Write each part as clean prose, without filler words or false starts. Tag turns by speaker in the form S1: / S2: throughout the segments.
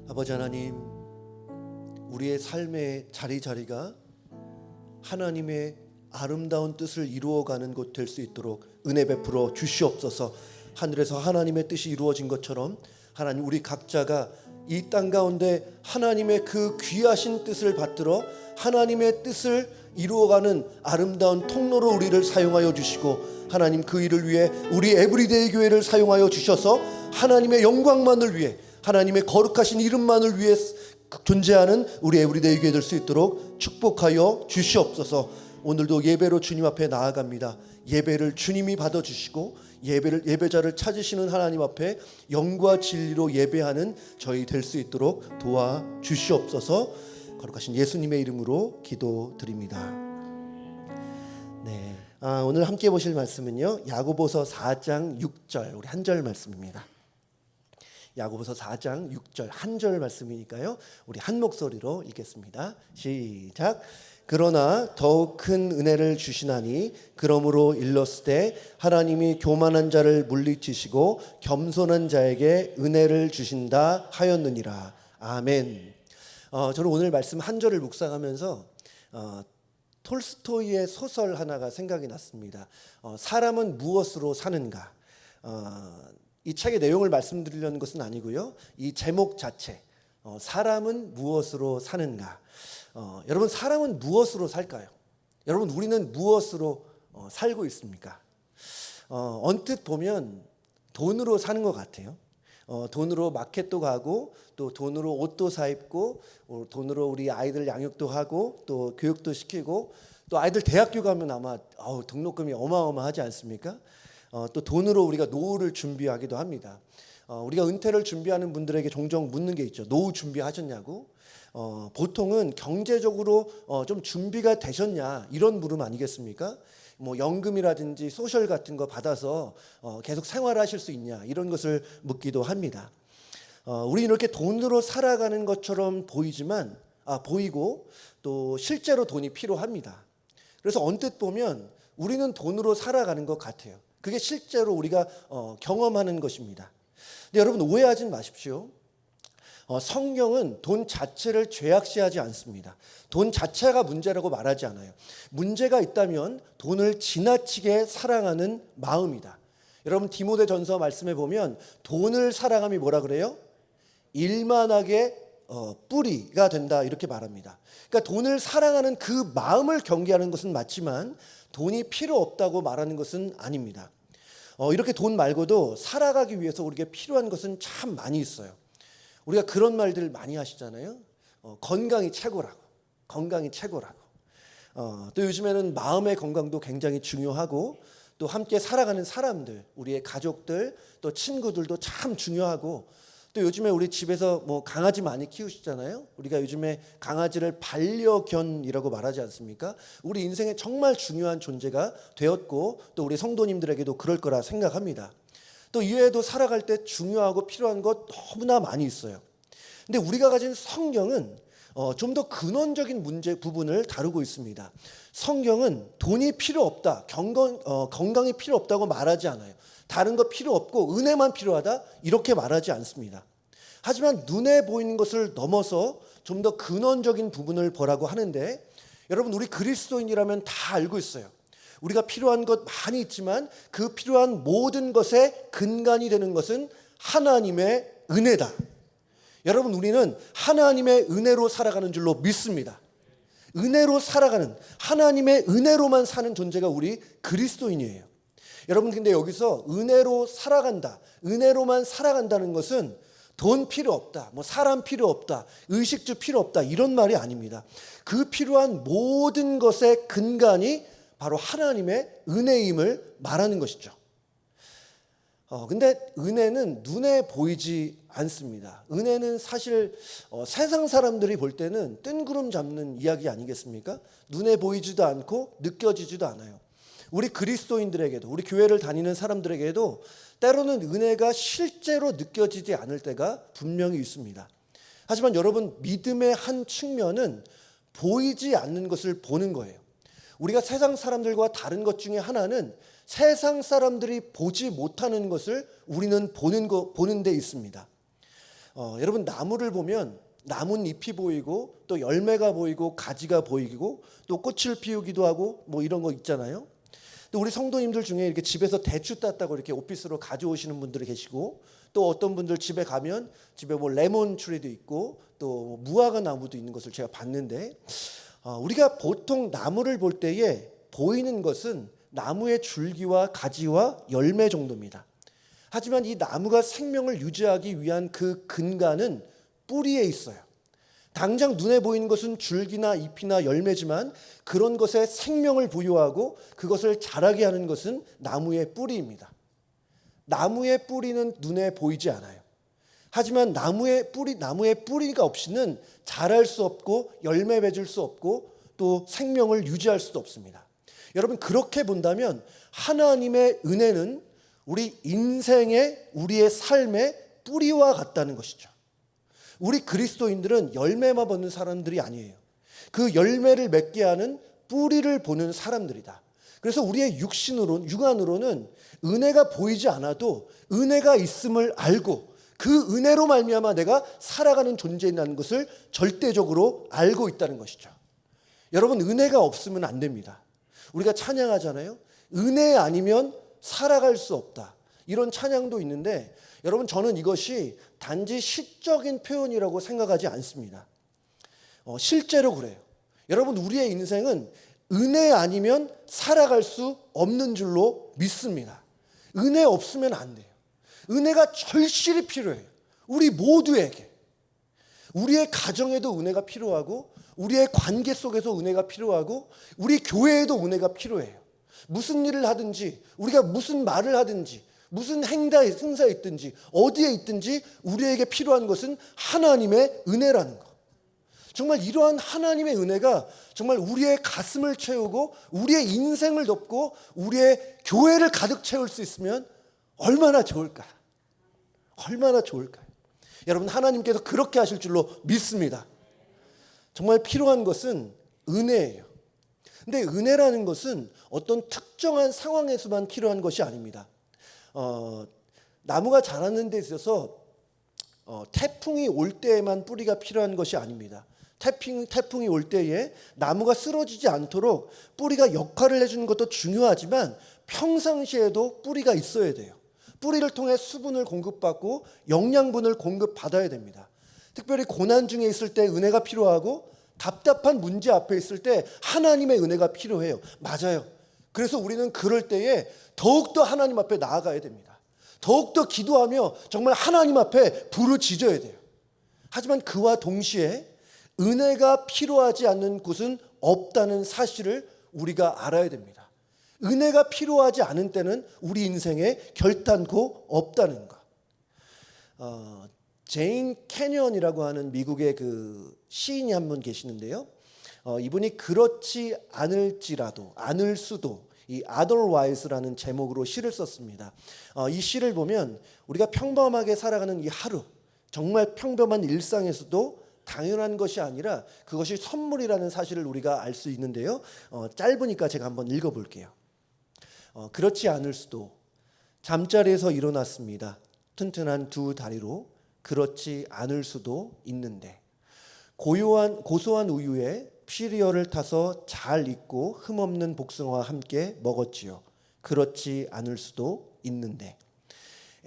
S1: 아버지 하나님, 우리의 삶의 자리자리가 하나님의 아름다운 뜻을 이루어가는 곳 될 수 있도록 은혜 베풀어 주시옵소서. 하늘에서 하나님의 뜻이 이루어진 것처럼 하나님, 우리 각자가 이 땅 가운데 하나님의 그 귀하신 뜻을 받들어 하나님의 뜻을 이루어가는 아름다운 통로로 우리를 사용하여 주시고, 하나님 그 일을 위해 우리 에브리데이 교회를 사용하여 주셔서 하나님의 영광만을 위해, 하나님의 거룩하신 이름만을 위해 존재하는 우리 에브리데이 교회 될 수 있도록 축복하여 주시옵소서. 오늘도 예배로 주님 앞에 나아갑니다. 예배를 주님이 받아주시고 예배자를 찾으시는 하나님 앞에 영과 진리로 예배하는 저희 될 수 있도록 도와주시옵소서. 거룩하신 예수님의 이름으로 기도드립니다. 네, 오늘 함께 보실 말씀은요, 야고보서 4장 6절, 우리 한 절 말씀입니다. 야고보서 4장 6절 한 절 말씀이니까요, 우리 한 목소리로 읽겠습니다. 시작. 그러나 더욱 큰 은혜를 주시나니 그러므로 일렀으되 하나님이 교만한 자를 물리치시고 겸손한 자에게 은혜를 주신다 하였느니라. 아멘. 저는 오늘 말씀 한 절을 묵상하면서 톨스토이의 소설 하나가 생각이 났습니다. 사람은 무엇으로 사는가. 이 책의 내용을 말씀드리려는 것은 아니고요, 이 제목 자체, 사람은 무엇으로 사는가. 여러분, 사람은 무엇으로 살까요? 여러분, 우리는 무엇으로 살고 있습니까? 언뜻 보면 돈으로 사는 것 같아요. 돈으로 마켓도 가고, 또 돈으로 옷도 사 입고, 돈으로 우리 아이들 양육도 하고, 또 교육도 시키고, 또 아이들 대학교 가면 아마 등록금이 어마어마하지 않습니까? 또 돈으로 우리가 노후를 준비하기도 합니다. 우리가 은퇴를 준비하는 분들에게 종종 묻는 게 있죠. 노후 준비하셨냐고. 보통은 경제적으로 좀 준비가 되셨냐, 이런 물음 아니겠습니까? 뭐 연금이라든지 소셜 같은 거 받아서 계속 생활하실 수 있냐, 이런 것을 묻기도 합니다. 우리는 이렇게 돈으로 살아가는 것처럼 보이고 또 실제로 돈이 필요합니다. 그래서 언뜻 보면 우리는 돈으로 살아가는 것 같아요. 그게 실제로 우리가 경험하는 것입니다. 근데 여러분, 오해하지 마십시오. 성경은 돈 자체를 죄악시하지 않습니다. 돈 자체가 문제라고 말하지 않아요. 문제가 있다면 돈을 지나치게 사랑하는 마음이다. 여러분, 디모데전서 말씀에 보면 돈을 사랑함이 뭐라 그래요? 일만하게 뿌리가 된다, 이렇게 말합니다. 그러니까 돈을 사랑하는 그 마음을 경계하는 것은 맞지만 돈이 필요 없다고 말하는 것은 아닙니다. 이렇게 돈 말고도 살아가기 위해서 우리에게 필요한 것은 참 많이 있어요. 우리가 그런 말들 많이 하시잖아요. 건강이 최고라고. 또 요즘에는 마음의 건강도 굉장히 중요하고, 또 함께 살아가는 사람들, 우리의 가족들, 또 친구들도 참 중요하고, 또 요즘에 우리 집에서 뭐 강아지 많이 키우시잖아요. 우리가 요즘에 강아지를 반려견이라고 말하지 않습니까? 우리 인생에 정말 중요한 존재가 되었고, 또 우리 성도님들에게도 그럴 거라 생각합니다. 또 이외에도 살아갈 때 중요하고 필요한 것 너무나 많이 있어요. 근데 우리가 가진 성경은 좀 더 근원적인 부분을 다루고 있습니다. 성경은 돈이 필요 없다, 건강이 필요 없다고 말하지 않아요. 다른 거 필요 없고 은혜만 필요하다, 이렇게 말하지 않습니다. 하지만 눈에 보이는 것을 넘어서 좀 더 근원적인 부분을 보라고 하는데, 여러분, 우리 그리스도인이라면 다 알고 있어요. 우리가 필요한 것 많이 있지만 그 필요한 모든 것의 근간이 되는 것은 하나님의 은혜다. 여러분, 우리는 하나님의 은혜로 살아가는 줄로 믿습니다. 은혜로 살아가는, 하나님의 은혜로만 사는 존재가 우리 그리스도인이에요. 여러분, 근데 여기서 은혜로 살아간다, 은혜로만 살아간다는 것은 돈 필요 없다, 뭐 사람 필요 없다, 의식주 필요 없다, 이런 말이 아닙니다. 그 필요한 모든 것의 근간이 바로 하나님의 은혜임을 말하는 것이죠. 근데 은혜는 눈에 보이지 않습니다. 은혜는 사실 세상 사람들이 볼 때는 뜬구름 잡는 이야기 아니겠습니까? 눈에 보이지도 않고 느껴지지도 않아요. 우리 그리스도인들에게도, 우리 교회를 다니는 사람들에게도 때로는 은혜가 실제로 느껴지지 않을 때가 분명히 있습니다. 하지만 여러분, 믿음의 한 측면은 보이지 않는 것을 보는 거예요. 우리가 세상 사람들과 다른 것 중에 하나는 세상 사람들이 보지 못하는 것을 우리는 보는 데 있습니다. 여러분 나무를 보면 나뭇잎이 보이고 또 열매가 보이고 가지가 보이고 또 꽃을 피우기도 하고 뭐 이런 거 있잖아요. 또 우리 성도님들 중에 이렇게 집에서 대추 땄다고 이렇게 오피스로 가져오시는 분들이 계시고 또 어떤 분들 집에 가면 집에 뭐 레몬 트리도 있고 또 무화과 나무도 있는 것을 제가 봤는데 우리가 보통 나무를 볼 때에 보이는 것은 나무의 줄기와 가지와 열매 정도입니다. 하지만 이 나무가 생명을 유지하기 위한 그 근간은 뿌리에 있어요. 당장 눈에 보이는 것은 줄기나 잎이나 열매지만 그런 것에 생명을 부여하고 그것을 자라게 하는 것은 나무의 뿌리입니다. 나무의 뿌리는 눈에 보이지 않아요. 하지만 나무의 뿌리가 없이는 자랄 수 없고 열매 맺을 수 없고 또 생명을 유지할 수도 없습니다. 여러분 그렇게 본다면 하나님의 은혜는 우리 인생의 우리의 삶의 뿌리와 같다는 것이죠. 우리 그리스도인들은 열매만 보는 사람들이 아니에요. 그 열매를 맺게 하는 뿌리를 보는 사람들이다. 그래서 우리의 육안으로는 은혜가 보이지 않아도 은혜가 있음을 알고 그 은혜로 말미암아 내가 살아가는 존재라는 것을 절대적으로 알고 있다는 것이죠. 여러분 은혜가 없으면 안 됩니다. 우리가 찬양하잖아요. 은혜 아니면 살아갈 수 없다. 이런 찬양도 있는데 여러분 저는 이것이 단지 시적인 표현이라고 생각하지 않습니다. 실제로 그래요. 여러분 우리의 인생은 은혜 아니면 살아갈 수 없는 줄로 믿습니다. 은혜 없으면 안 돼요. 은혜가 절실히 필요해요. 우리 모두에게. 우리의 가정에도 은혜가 필요하고 우리의 관계 속에서 은혜가 필요하고 우리 교회에도 은혜가 필요해요. 무슨 일을 하든지 우리가 무슨 말을 하든지 무슨 행사에 있든지 어디에 있든지 우리에게 필요한 것은 하나님의 은혜라는 것. 정말 이러한 하나님의 은혜가 정말 우리의 가슴을 채우고 우리의 인생을 덮고 우리의 교회를 가득 채울 수 있으면 얼마나 좋을까요? 얼마나 좋을까요? 여러분 하나님께서 그렇게 하실 줄로 믿습니다. 정말 필요한 것은 은혜예요. 근데 은혜라는 것은 어떤 특정한 상황에서만 필요한 것이 아닙니다. 나무가 자라는 데 있어서 태풍이 올 때에만 뿌리가 필요한 것이 아닙니다. 태풍이 올 때에 나무가 쓰러지지 않도록 뿌리가 역할을 해주는 것도 중요하지만 평상시에도 뿌리가 있어야 돼요. 뿌리를 통해 수분을 공급받고 영양분을 공급받아야 됩니다. 특별히 고난 중에 있을 때 은혜가 필요하고 답답한 문제 앞에 있을 때 하나님의 은혜가 필요해요. 맞아요. 그래서 우리는 그럴 때에 더욱더 하나님 앞에 나아가야 됩니다. 더욱더 기도하며 정말 하나님 앞에 부르짖어야 돼요. 하지만 그와 동시에 은혜가 필요하지 않는 곳은 없다는 사실을 우리가 알아야 됩니다. 은혜가 필요하지 않은 때는 우리 인생에 결단코 없다는 것. 제인 캐년이라고 하는 미국의 그 시인이 한 분 계시는데요. 이분이 그렇지 않을 수도 이 otherwise라는 제목으로 시를 썼습니다. 이 시를 보면 우리가 평범하게 살아가는 이 하루, 정말 평범한 일상에서도 당연한 것이 아니라 그것이 선물이라는 사실을 우리가 알 수 있는데요. 짧으니까 제가 한번 읽어볼게요. 그렇지 않을 수도 잠자리에서 일어났습니다. 튼튼한 두 다리로 그렇지 않을 수도 있는데 고소한 우유에 시리얼을 타서 잘 익고 흠없는 복숭아와 함께 먹었지요. 그렇지 않을 수도 있는데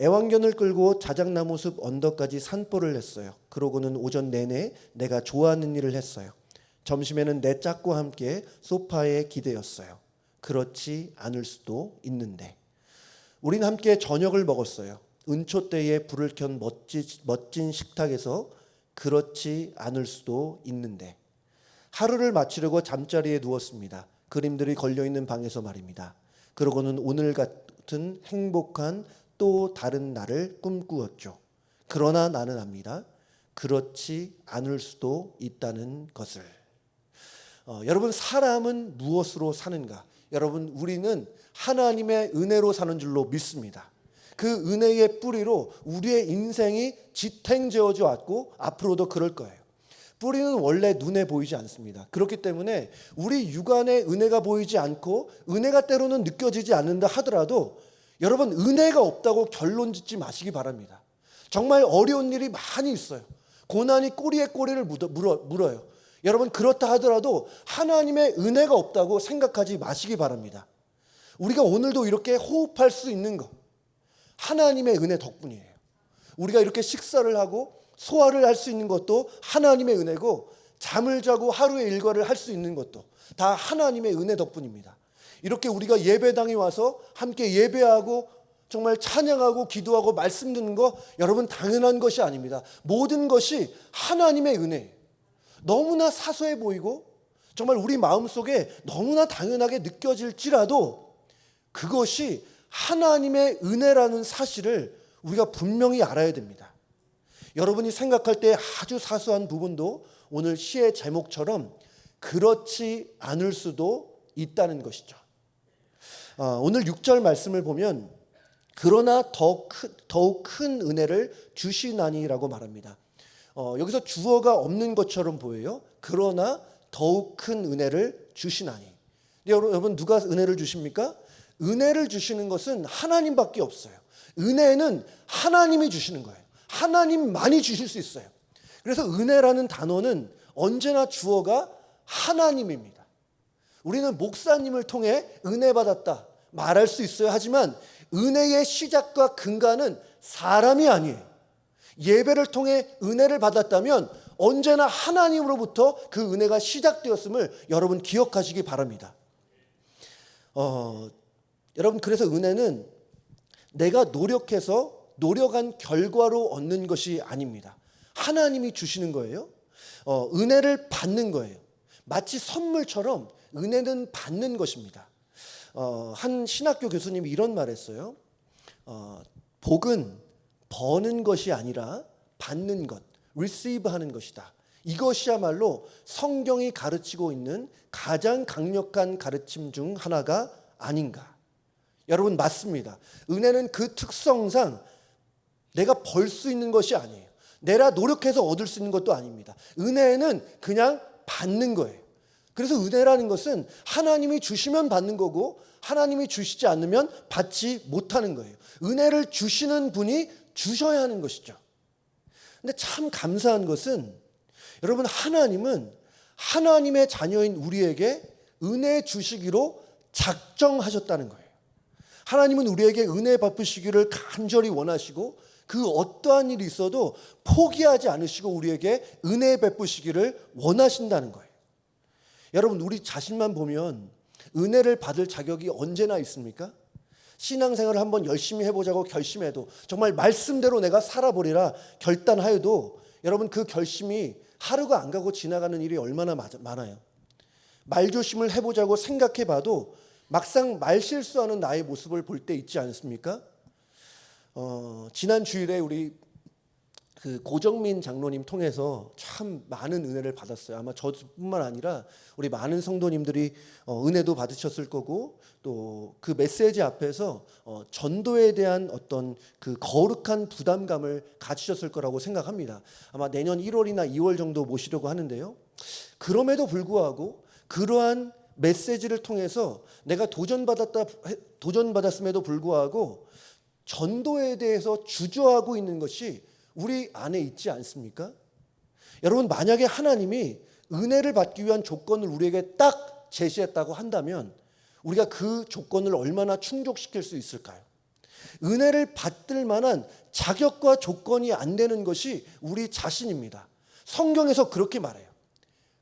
S1: 애완견을 끌고 자작나무 숲 언덕까지 산보를 했어요. 그러고는 오전 내내 내가 좋아하는 일을 했어요. 점심에는 내 짝과 함께 소파에 기대었어요. 그렇지 않을 수도 있는데 우린 함께 저녁을 먹었어요. 은초대에 불을 켠 멋진 식탁에서 그렇지 않을 수도 있는데 하루를 마치려고 잠자리에 누웠습니다. 그림들이 걸려있는 방에서 말입니다. 그러고는 오늘 같은 행복한 또 다른 날을 꿈꾸었죠. 그러나 나는 압니다. 그렇지 않을 수도 있다는 것을. 여러분 사람은 무엇으로 사는가? 여러분 우리는 하나님의 은혜로 사는 줄로 믿습니다. 그 은혜의 뿌리로 우리의 인생이 지탱되어져 왔고 앞으로도 그럴 거예요. 뿌리는 원래 눈에 보이지 않습니다. 그렇기 때문에 우리 육안에 은혜가 보이지 않고 은혜가 때로는 느껴지지 않는다 하더라도 여러분 은혜가 없다고 결론 짓지 마시기 바랍니다. 정말 어려운 일이 많이 있어요. 고난이 꼬리에 꼬리를 물어요. 여러분, 그렇다 하더라도 하나님의 은혜가 없다고 생각하지 마시기 바랍니다. 우리가 오늘도 이렇게 호흡할 수 있는 것, 하나님의 은혜 덕분이에요. 우리가 이렇게 식사를 하고 소화를 할 수 있는 것도 하나님의 은혜고, 잠을 자고 하루의 일과를 할 수 있는 것도 다 하나님의 은혜 덕분입니다. 이렇게 우리가 예배당에 와서 함께 예배하고 정말 찬양하고 기도하고 말씀 듣는 거, 여러분, 당연한 것이 아닙니다. 모든 것이 하나님의 은혜예요. 너무나 사소해 보이고 정말 우리 마음속에 너무나 당연하게 느껴질지라도 그것이 하나님의 은혜라는 사실을 우리가 분명히 알아야 됩니다. 여러분이 생각할 때 아주 사소한 부분도 오늘 시의 제목처럼 그렇지 않을 수도 있다는 것이죠. 오늘 6절 말씀을 보면 그러나 더욱 큰 은혜를 주시나니라고 말합니다. 여기서 주어가 없는 것처럼 보여요. 그러나 더욱 큰 은혜를 주시나니. 여러분, 누가 은혜를 주십니까? 은혜를 주시는 것은 하나님밖에 없어요. 은혜는 하나님이 주시는 거예요. 하나님만이 주실 수 있어요. 그래서 은혜라는 단어는 언제나 주어가 하나님입니다. 우리는 목사님을 통해 은혜 받았다 말할 수 있어요. 하지만 은혜의 시작과 근간은 사람이 아니에요. 예배를 통해 은혜를 받았다면 언제나 하나님으로부터 그 은혜가 시작되었음을 여러분 기억하시기 바랍니다. 여러분, 그래서 은혜는 내가 노력한 결과로 얻는 것이 아닙니다. 하나님이 주시는 거예요. 은혜를 받는 거예요. 마치 선물처럼 은혜는 받는 것입니다. 한 신학교 교수님이 이런 말 했어요. 복은 버는 것이 아니라 받는 것, receive 하는 것이다. 이것이야말로 성경이 가르치고 있는 가장 강력한 가르침 중 하나가 아닌가. 여러분, 맞습니다. 은혜는 그 특성상 내가 벌 수 있는 것이 아니에요. 내가 노력해서 얻을 수 있는 것도 아닙니다. 은혜는 그냥 받는 거예요. 그래서 은혜라는 것은 하나님이 주시면 받는 거고 하나님이 주시지 않으면 받지 못하는 거예요. 은혜를 주시는 분이 주셔야 하는 것이죠. 근데 참 감사한 것은 여러분, 하나님은 하나님의 자녀인 우리에게 은혜 주시기로 작정하셨다는 거예요. 하나님은 우리에게 은혜 베푸시기를 간절히 원하시고 그 어떠한 일이 있어도 포기하지 않으시고 우리에게 은혜 베푸시기를 원하신다는 거예요. 여러분, 우리 자신만 보면 은혜를 받을 자격이 언제나 있습니까? 신앙생활을 한번 열심히 해보자고 결심해도, 정말 말씀대로 내가 살아보리라 결단하여도 여러분, 그 결심이 하루가 안 가고 지나가는 일이 얼마나 많아요. 말조심을 해보자고 생각해봐도 막상 말실수하는 나의 모습을 볼 때 있지 않습니까? 지난 주일에 우리 그 고정민 장로님 통해서 참 많은 은혜를 받았어요. 아마 저뿐만 아니라 우리 많은 성도님들이 은혜도 받으셨을 거고, 또 그 메시지 앞에서 전도에 대한 어떤 그 거룩한 부담감을 가지셨을 거라고 생각합니다. 아마 내년 1월이나 2월 정도 모시려고 하는데요. 그럼에도 불구하고 그러한 메시지를 통해서 내가 도전받았음에도 불구하고 전도에 대해서 주저하고 있는 것이 우리 안에 있지 않습니까? 여러분, 만약에 하나님이 은혜를 받기 위한 조건을 우리에게 딱 제시했다고 한다면 우리가 그 조건을 얼마나 충족시킬 수 있을까요? 은혜를 받을 만한 자격과 조건이 안 되는 것이 우리 자신입니다. 성경에서 그렇게 말해요.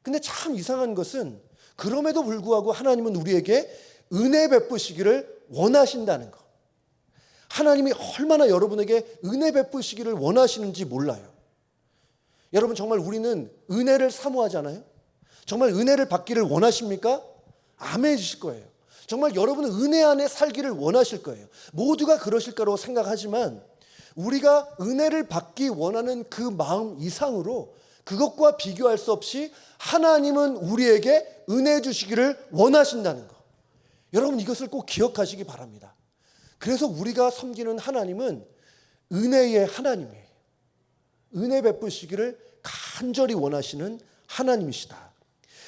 S1: 근데 참 이상한 것은 그럼에도 불구하고 하나님은 우리에게 은혜 베푸시기를 원하신다는 것. 하나님이 얼마나 여러분에게 은혜 베푸시기를 원하시는지 몰라요. 여러분, 정말 우리는 은혜를 사모하잖아요. 정말 은혜를 받기를 원하십니까? 아멘 해주실 거예요. 정말 여러분은 은혜 안에 살기를 원하실 거예요. 모두가 그러실 거라고 생각하지만 우리가 은혜를 받기 원하는 그 마음 이상으로 그것과 비교할 수 없이 하나님은 우리에게 은혜 주시기를 원하신다는 것. 여러분, 이것을 꼭 기억하시기 바랍니다. 그래서 우리가 섬기는 하나님은 은혜의 하나님이에요. 은혜 베푸시기를 간절히 원하시는 하나님이시다.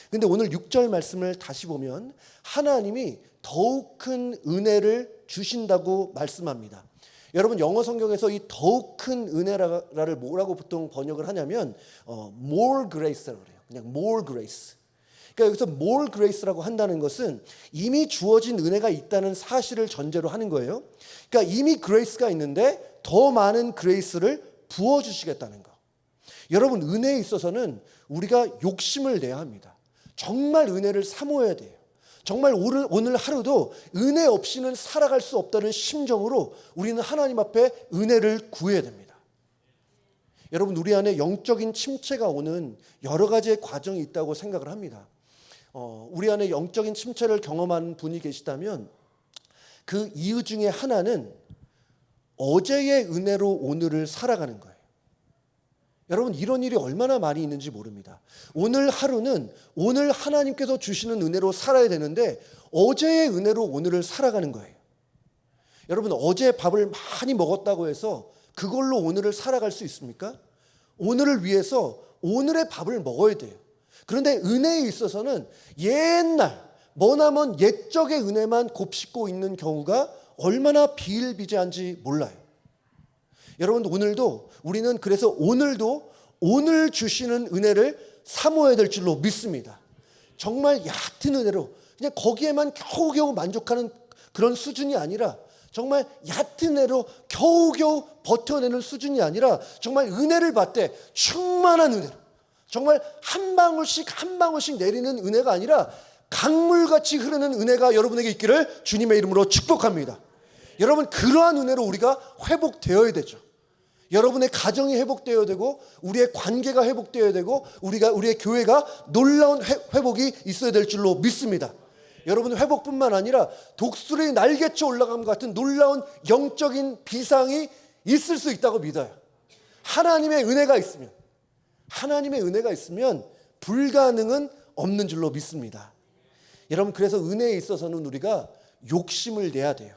S1: 그런데 오늘 6절 말씀을 다시 보면 하나님이 더욱 큰 은혜를 주신다고 말씀합니다. 여러분 영어 성경에서 이 더욱 큰 은혜라를 뭐라고 보통 번역을 하냐면 more grace라고 그래요. 그냥 more grace. 그러니까 여기서 more grace라고 한다는 것은 이미 주어진 은혜가 있다는 사실을 전제로 하는 거예요. 그러니까 이미 grace가 있는데 더 많은 grace를 부어주시겠다는 거. 여러분 은혜에 있어서는 우리가 욕심을 내야 합니다. 정말 은혜를 사모해야 돼요. 정말 오늘 하루도 은혜 없이는 살아갈 수 없다는 심정으로 우리는 하나님 앞에 은혜를 구해야 됩니다. 여러분 우리 안에 영적인 침체가 오는 여러 가지의 과정이 있다고 생각을 합니다. 우리 안에 영적인 침체를 경험한 분이 계시다면 그 이유 중에 하나는 어제의 은혜로 오늘을 살아가는 거예요. 여러분 이런 일이 얼마나 많이 있는지 모릅니다. 오늘 하루는 오늘 하나님께서 주시는 은혜로 살아야 되는데 어제의 은혜로 오늘을 살아가는 거예요. 여러분 어제 밥을 많이 먹었다고 해서 그걸로 오늘을 살아갈 수 있습니까? 오늘을 위해서 오늘의 밥을 먹어야 돼요. 그런데 은혜에 있어서는 옛날 머나먼 옛적의 은혜만 곱씹고 있는 경우가 얼마나 비일비재한지 몰라요. 여러분 오늘도 우리는 그래서 오늘도 오늘 주시는 은혜를 사모해야 될 줄로 믿습니다. 정말 얕은 은혜로 그냥 거기에만 겨우겨우 만족하는 그런 수준이 아니라 정말 얕은 은혜로 겨우겨우 버텨내는 수준이 아니라 정말 은혜를 받되 충만한 은혜로 정말 한 방울씩 한 방울씩 내리는 은혜가 아니라 강물같이 흐르는 은혜가 여러분에게 있기를 주님의 이름으로 축복합니다. 여러분 그러한 은혜로 우리가 회복되어야 되죠. 여러분의 가정이 회복되어야 되고 우리의 관계가 회복되어야 되고 우리의 교회가 놀라운 회복이 있어야 될 줄로 믿습니다. 여러분 회복뿐만 아니라 독수리 날개쳐 올라감 같은 놀라운 영적인 비상이 있을 수 있다고 믿어요. 하나님의 은혜가 있으면 불가능은 없는 줄로 믿습니다. 여러분 그래서 은혜에 있어서는 우리가 욕심을 내야 돼요.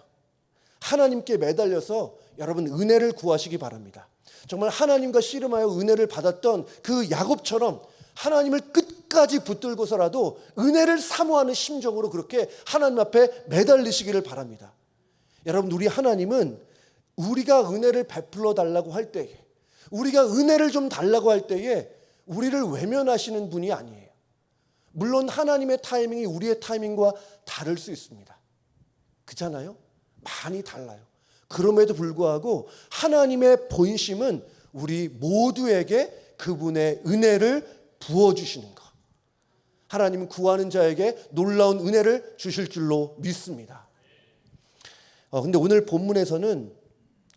S1: 하나님께 매달려서 여러분 은혜를 구하시기 바랍니다. 정말 하나님과 씨름하여 은혜를 받았던 그 야곱처럼 하나님을 끝까지 붙들고서라도 은혜를 사모하는 심정으로 그렇게 하나님 앞에 매달리시기를 바랍니다. 여러분 우리 하나님은 우리가 은혜를 베풀어 달라고 할 때에 우리가 은혜를 좀 달라고 할 때에 우리를 외면하시는 분이 아니에요. 물론 하나님의 타이밍이 우리의 타이밍과 다를 수 있습니다. 그렇잖아요? 많이 달라요. 그럼에도 불구하고 하나님의 본심은 우리 모두에게 그분의 은혜를 부어주시는 것. 하나님은 구하는 자에게 놀라운 은혜를 주실 줄로 믿습니다. 근데 오늘 본문에서는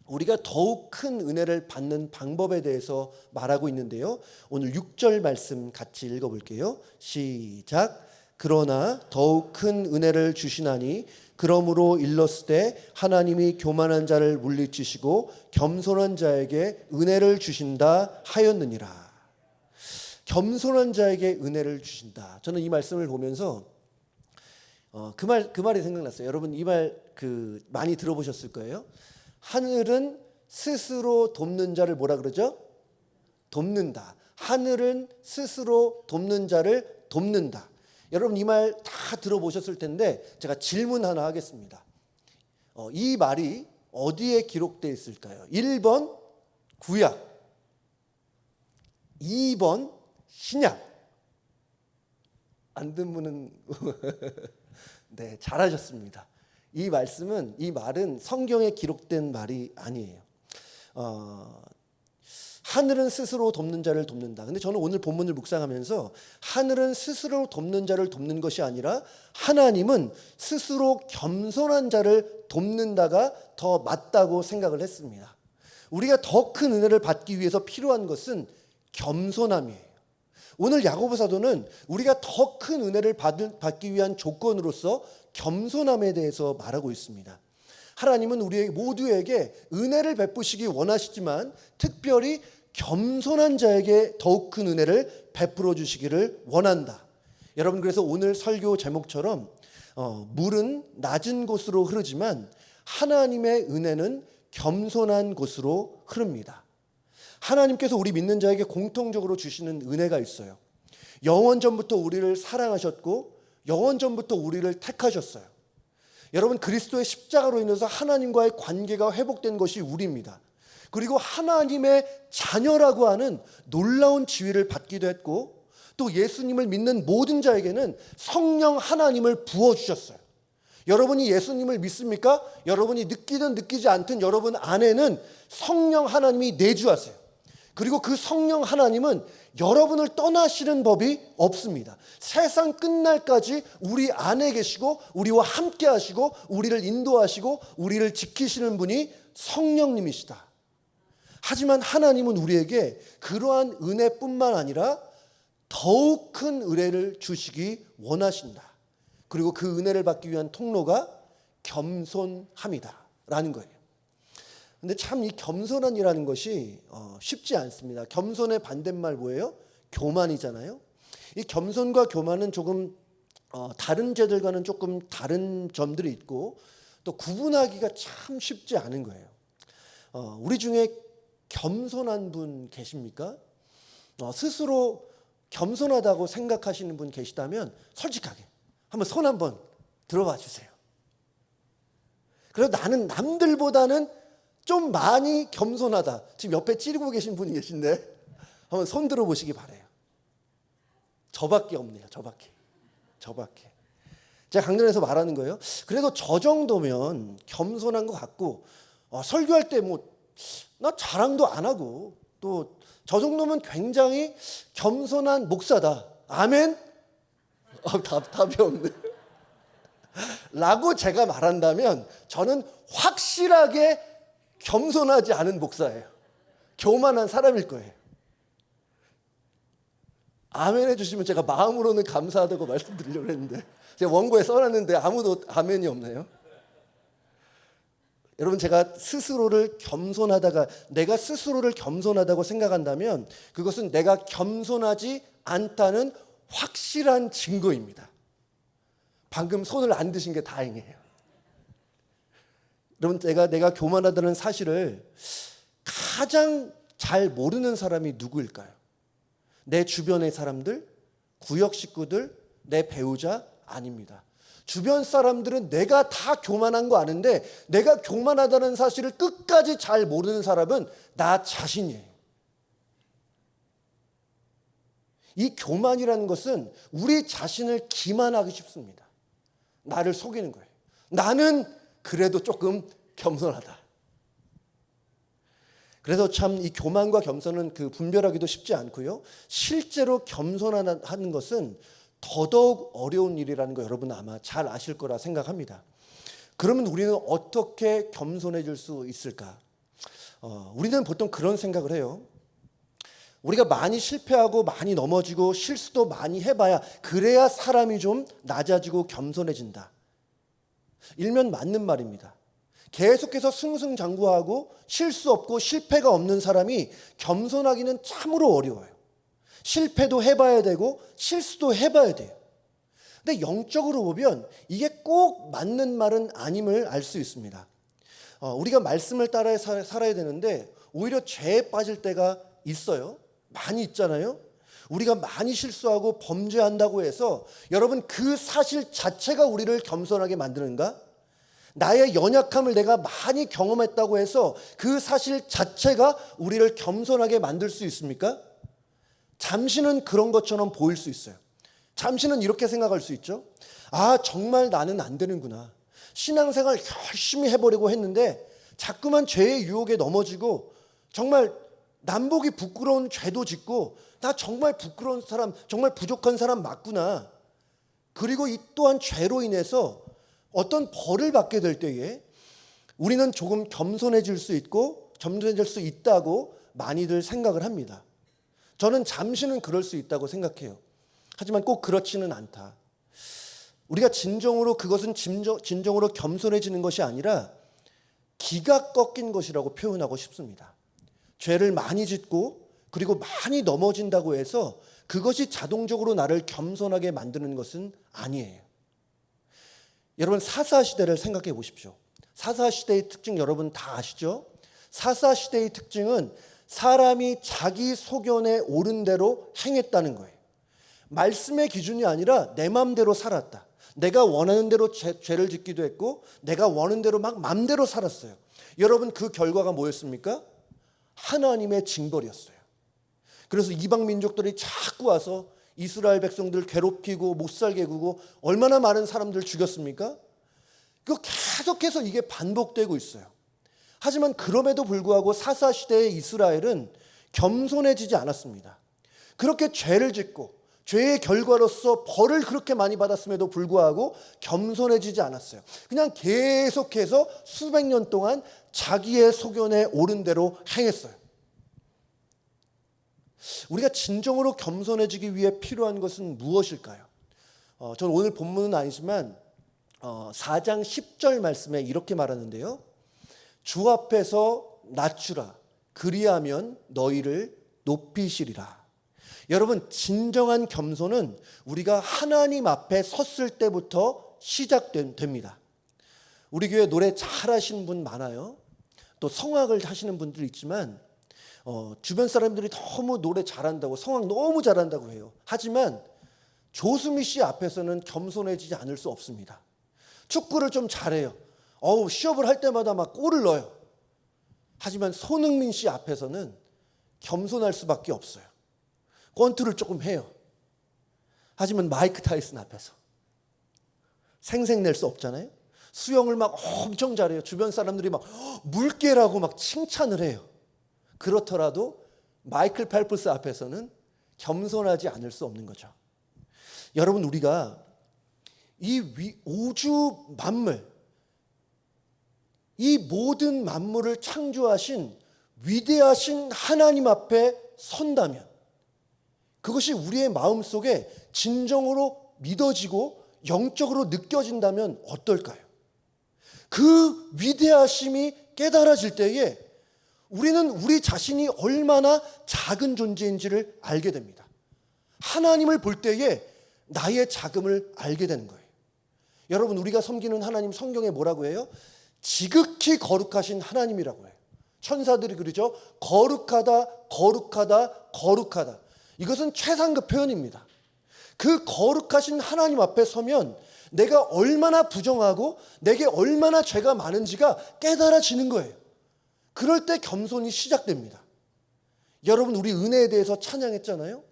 S1: 우리가 더욱 큰 은혜를 받는 방법에 대해서 말하고 있는데요. 오늘 6절 말씀 같이 읽어볼게요. 시작. 그러나 더욱 큰 은혜를 주시나니 그러므로 일렀으되 하나님이 교만한 자를 물리치시고 겸손한 자에게 은혜를 주신다 하였느니라. 겸손한 자에게 은혜를 주신다. 저는 이 말씀을 보면서 그 말이 생각났어요. 여러분 이 말 많이 들어보셨을 거예요. 하늘은 스스로 돕는 자를 뭐라 그러죠? 돕는다. 하늘은 스스로 돕는 자를 돕는다. 여러분 이 말 다 들어보셨을 텐데 제가 질문 하나 하겠습니다. 이 말이 어디에 기록되어 있을까요? 1번 구약, 2번 신약. 안 든 분은 네, 잘하셨습니다. 이 말은 성경에 기록된 말이 아니에요. 하늘은 스스로 돕는 자를 돕는다. 근데 저는 오늘 본문을 묵상하면서 하늘은 스스로 돕는 자를 돕는 것이 아니라 하나님은 스스로 겸손한 자를 돕는다가 더 맞다고 생각을 했습니다. 우리가 더 큰 은혜를 받기 위해서 필요한 것은 겸손함이에요. 오늘 야고보 사도는 우리가 더 큰 은혜를 받기 위한 조건으로서 겸손함에 대해서 말하고 있습니다. 하나님은 우리 모두에게 은혜를 베푸시기 원하시지만 특별히 겸손한 자에게 더욱 큰 은혜를 베풀어 주시기를 원한다. 여러분 그래서 오늘 설교 제목처럼 물은 낮은 곳으로 흐르지만 하나님의 은혜는 겸손한 곳으로 흐릅니다. 하나님께서 우리 믿는 자에게 공통적으로 주시는 은혜가 있어요. 영원전부터 우리를 사랑하셨고 영원전부터 우리를 택하셨어요. 여러분, 그리스도의 십자가로 인해서 하나님과의 관계가 회복된 것이 우리입니다. 그리고 하나님의 자녀라고 하는 놀라운 지위를 받기도 했고, 또 예수님을 믿는 모든 자에게는 성령 하나님을 부어주셨어요. 여러분이 예수님을 믿습니까? 여러분이 느끼든 느끼지 않든 여러분 안에는 성령 하나님이 내주하세요. 그리고 그 성령 하나님은 여러분을 떠나시는 법이 없습니다. 세상 끝날까지 우리 안에 계시고 우리와 함께 하시고 우리를 인도하시고 우리를 지키시는 분이 성령님이시다. 하지만 하나님은 우리에게 그러한 은혜뿐만 아니라 더욱 큰 은혜를 주시기 원하신다. 그리고 그 은혜를 받기 위한 통로가 겸손함이다 라는 거예요. 근데 참 이 겸손함이라는 것이 쉽지 않습니다. 겸손의 반대말 뭐예요? 교만이잖아요. 이 겸손과 교만은 조금 다른 죄들과는 조금 다른 점들이 있고 또 구분하기가 참 쉽지 않은 거예요. 우리 중에 겸손한 분 계십니까? 스스로 겸손하다고 생각하시는 분 계시다면 솔직하게 한번 손 한번 들어봐 주세요. 그래서 나는 남들보다는 좀 많이 겸손하다. 지금 옆에 찌르고 계신 분이 계신데 한번 손 들어보시기 바래요. 저밖에 없네요. 저밖에. 제가 강단에서 말하는 거예요. 그래도 저 정도면 겸손한 것 같고 설교할 때 나 자랑도 안 하고 또 저 정도면 굉장히 겸손한 목사다. 아멘? 답이 없네. 라고 제가 말한다면 저는 확실하게 겸손하지 않은 목사예요. 교만한 사람일 거예요. 아멘 해주시면 제가 마음으로는 감사하다고 말씀드리려고 했는데 제가 원고에 써놨는데 아무도 아멘이 없네요. 여러분, 제가 스스로를 겸손하다가 내가 스스로를 겸손하다고 생각한다면 그것은 내가 겸손하지 않다는 확실한 증거입니다. 방금 손을 안 드신 게 다행이에요. 여러분, 내가 교만하다는 사실을 가장 잘 모르는 사람이 누구일까요? 내 주변의 사람들, 구역 식구들, 내 배우자 아닙니다. 주변 사람들은 내가 다 교만한 거 아는데 내가 교만하다는 사실을 끝까지 잘 모르는 사람은 나 자신이에요. 이 교만이라는 것은 우리 자신을 기만하기 쉽습니다. 나를 속이는 거예요. 나는 그래도 조금 겸손하다. 그래서 참 이 교만과 겸손은 분별하기도 쉽지 않고요. 실제로 겸손하는 것은 더더욱 어려운 일이라는 거 여러분 아마 잘 아실 거라 생각합니다. 그러면 우리는 어떻게 겸손해질 수 있을까? 우리는 보통 그런 생각을 해요. 우리가 많이 실패하고 많이 넘어지고 실수도 많이 해봐야 그래야 사람이 좀 낮아지고 겸손해진다. 일면 맞는 말입니다. 계속해서 승승장구하고 실수 없고 실패가 없는 사람이 겸손하기는 참으로 어려워요. 실패도 해봐야 되고 실수도 해봐야 돼요. 근데 영적으로 보면 이게 꼭 맞는 말은 아님을 알 수 있습니다. 우리가 말씀을 따라 살아야 되는데 오히려 죄에 빠질 때가 있어요. 많이 있잖아요. 우리가 많이 실수하고 범죄한다고 해서 여러분 그 사실 자체가 우리를 겸손하게 만드는가? 나의 연약함을 내가 많이 경험했다고 해서 그 사실 자체가 우리를 겸손하게 만들 수 있습니까? 잠시는 그런 것처럼 보일 수 있어요. 잠시는 이렇게 생각할 수 있죠. 아, 정말 나는 안 되는구나. 신앙생활 열심히 해보려고 했는데 자꾸만 죄의 유혹에 넘어지고 정말 남보기 부끄러운 죄도 짓고 나 정말 부끄러운 사람, 정말 부족한 사람 맞구나. 그리고 이 또한 죄로 인해서 어떤 벌을 받게 될 때에 우리는 조금 겸손해질 수 있고 겸손해질 수 있다고 많이들 생각을 합니다. 저는 잠시는 그럴 수 있다고 생각해요. 하지만 꼭 그렇지는 않다. 우리가 진정으로 그것은 진정으로 겸손해지는 것이 아니라 기가 꺾인 것이라고 표현하고 싶습니다. 죄를 많이 짓고 그리고 많이 넘어진다고 해서 그것이 자동적으로 나를 겸손하게 만드는 것은 아니에요. 여러분, 사사시대를 생각해 보십시오. 사사시대의 특징 여러분 다 아시죠? 사사시대의 특징은 사람이 자기 소견에 옳은 대로 행했다는 거예요. 말씀의 기준이 아니라 내 마음대로 살았다. 내가 원하는 대로 죄를 짓기도 했고 내가 원하는 대로 막 맘대로 살았어요. 여러분 그 결과가 뭐였습니까? 하나님의 징벌이었어요. 그래서 이방 민족들이 자꾸 와서 이스라엘 백성들 괴롭히고 못살게 구고 얼마나 많은 사람들 죽였습니까? 그 계속해서 이게 반복되고 있어요. 하지만 그럼에도 불구하고 사사시대의 이스라엘은 겸손해지지 않았습니다. 그렇게 죄를 짓고 죄의 결과로서 벌을 그렇게 많이 받았음에도 불구하고 겸손해지지 않았어요. 그냥 계속해서 수백 년 동안 자기의 소견에 옳은 대로 행했어요. 우리가 진정으로 겸손해지기 위해 필요한 것은 무엇일까요? 저는 오늘 본문은 아니지만 4장 10절 말씀에 이렇게 말하는데요. 주 앞에서 낮추라. 그리하면 너희를 높이시리라. 여러분 진정한 겸손은 우리가 하나님 앞에 섰을 때부터 시작됩니다. 우리 교회 노래 잘하시는 분 많아요. 또 성악을 하시는 분들 있지만 주변 사람들이 너무 노래 잘한다고 성악 너무 잘한다고 해요. 하지만 조수미 씨 앞에서는 겸손해지지 않을 수 없습니다. 축구를 좀 잘해요. 시업을 할 때마다 막 골을 넣어요. 하지만 손흥민 씨 앞에서는 겸손할 수밖에 없어요. 권투를 조금 해요. 하지만 마이크 타이슨 앞에서 생색낼 수 없잖아요. 수영을 막 엄청 잘해요. 주변 사람들이 막 물개라고 막 칭찬을 해요. 그렇더라도 마이클 펠프스 앞에서는 겸손하지 않을 수 없는 거죠. 여러분 우리가 이 우주 만물, 이 모든 만물을 창조하신 위대하신 하나님 앞에 선다면 그것이 우리의 마음속에 진정으로 믿어지고 영적으로 느껴진다면 어떨까요? 그 위대하심이 깨달아질 때에 우리는 우리 자신이 얼마나 작은 존재인지를 알게 됩니다. 하나님을 볼 때에 나의 작음을 알게 되는 거예요. 여러분 우리가 섬기는 하나님 성경에 뭐라고 해요? 지극히 거룩하신 하나님이라고 해요. 천사들이 그러죠. 거룩하다, 거룩하다, 거룩하다. 이것은 최상급 표현입니다. 그 거룩하신 하나님 앞에 서면 내가 얼마나 부정하고 내게 얼마나 죄가 많은지가 깨달아지는 거예요. 그럴 때 겸손이 시작됩니다. 여러분 우리 은혜에 대해서 찬양했잖아요.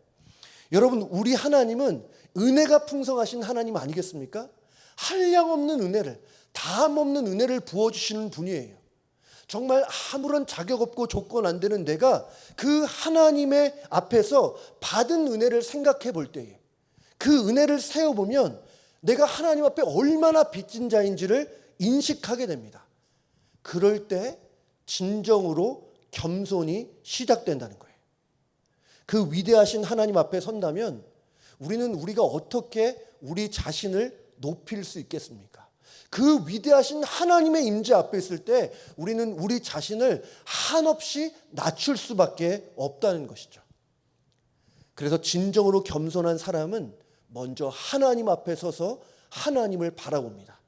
S1: 여러분 우리 하나님은 은혜가 풍성하신 하나님 아니겠습니까? 한량없는 은혜를, 다함없는 은혜를 부어주시는 분이에요. 정말 아무런 자격 없고 조건 안 되는 내가 그 하나님의 앞에서 받은 은혜를 생각해 볼 때에 그 은혜를 세어보면 내가 하나님 앞에 얼마나 빚진 자인지를 인식하게 됩니다. 그럴 때 진정으로 겸손이 시작된다는 거예요. 그 위대하신 하나님 앞에 선다면 우리는 우리가 어떻게 우리 자신을 높일 수 있겠습니까? 그 위대하신 하나님의 임재 앞에 있을 때 우리는 우리 자신을 한없이 낮출 수밖에 없다는 것이죠. 그래서 진정으로 겸손한 사람은 먼저 하나님 앞에 서서 하나님을 바라봅니다.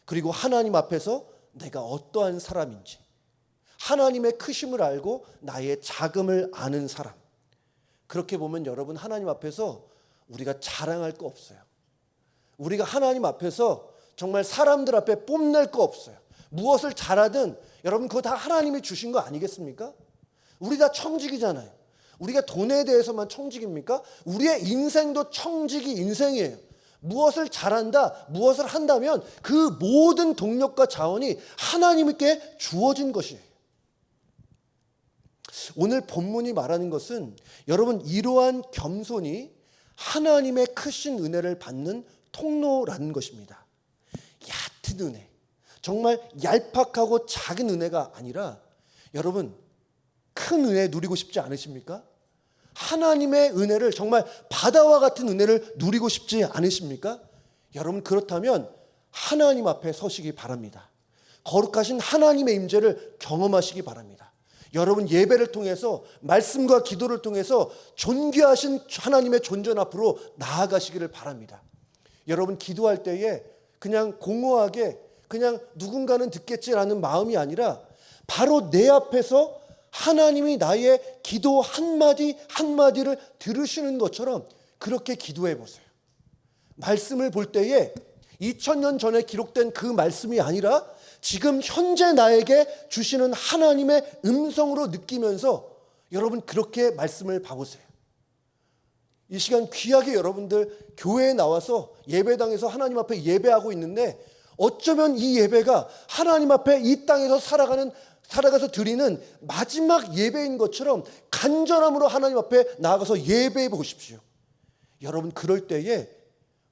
S1: 그리고 하나님 앞에서 내가 어떠한 사람인지 하나님의 크심을 알고 나의 작음을 아는 사람. 그렇게 보면 여러분 하나님 앞에서 우리가 자랑할 거 없어요. 우리가 하나님 앞에서 정말 사람들 앞에 뽐낼 거 없어요. 무엇을 잘하든 여러분 그거 다 하나님이 주신 거 아니겠습니까? 우리 다 청직이잖아요. 우리가 돈에 대해서만 청직입니까? 우리의 인생도 청직이 인생이에요. 무엇을 잘한다, 무엇을 한다면 그 모든 동력과 자원이 하나님께 주어진 것이에요. 오늘 본문이 말하는 것은 여러분 이러한 겸손이 하나님의 크신 은혜를 받는 통로라는 것입니다. 얕은 은혜, 정말 얄팍하고 작은 은혜가 아니라 여러분 큰 은혜 누리고 싶지 않으십니까? 하나님의 은혜를 정말 바다와 같은 은혜를 누리고 싶지 않으십니까? 여러분 그렇다면 하나님 앞에 서시기 바랍니다. 거룩하신 하나님의 임재를 경험하시기 바랍니다. 여러분 예배를 통해서 말씀과 기도를 통해서 존귀하신 하나님의 존전 앞으로 나아가시기를 바랍니다. 여러분 기도할 때에 그냥 공허하게 그냥 누군가는 듣겠지라는 마음이 아니라 바로 내 앞에서 하나님이 나의 기도 한마디 한마디를 들으시는 것처럼 그렇게 기도해 보세요. 말씀을 볼 때에 2000년 전에 기록된 그 말씀이 아니라 지금 현재 나에게 주시는 하나님의 음성으로 느끼면서 여러분 그렇게 말씀을 봐보세요. 이 시간 귀하게 여러분들 교회에 나와서 예배당에서 하나님 앞에 예배하고 있는데 어쩌면 이 예배가 하나님 앞에 이 땅에서 살아가서 드리는 마지막 예배인 것처럼 간절함으로 하나님 앞에 나아가서 예배해 보십시오. 여러분 그럴 때에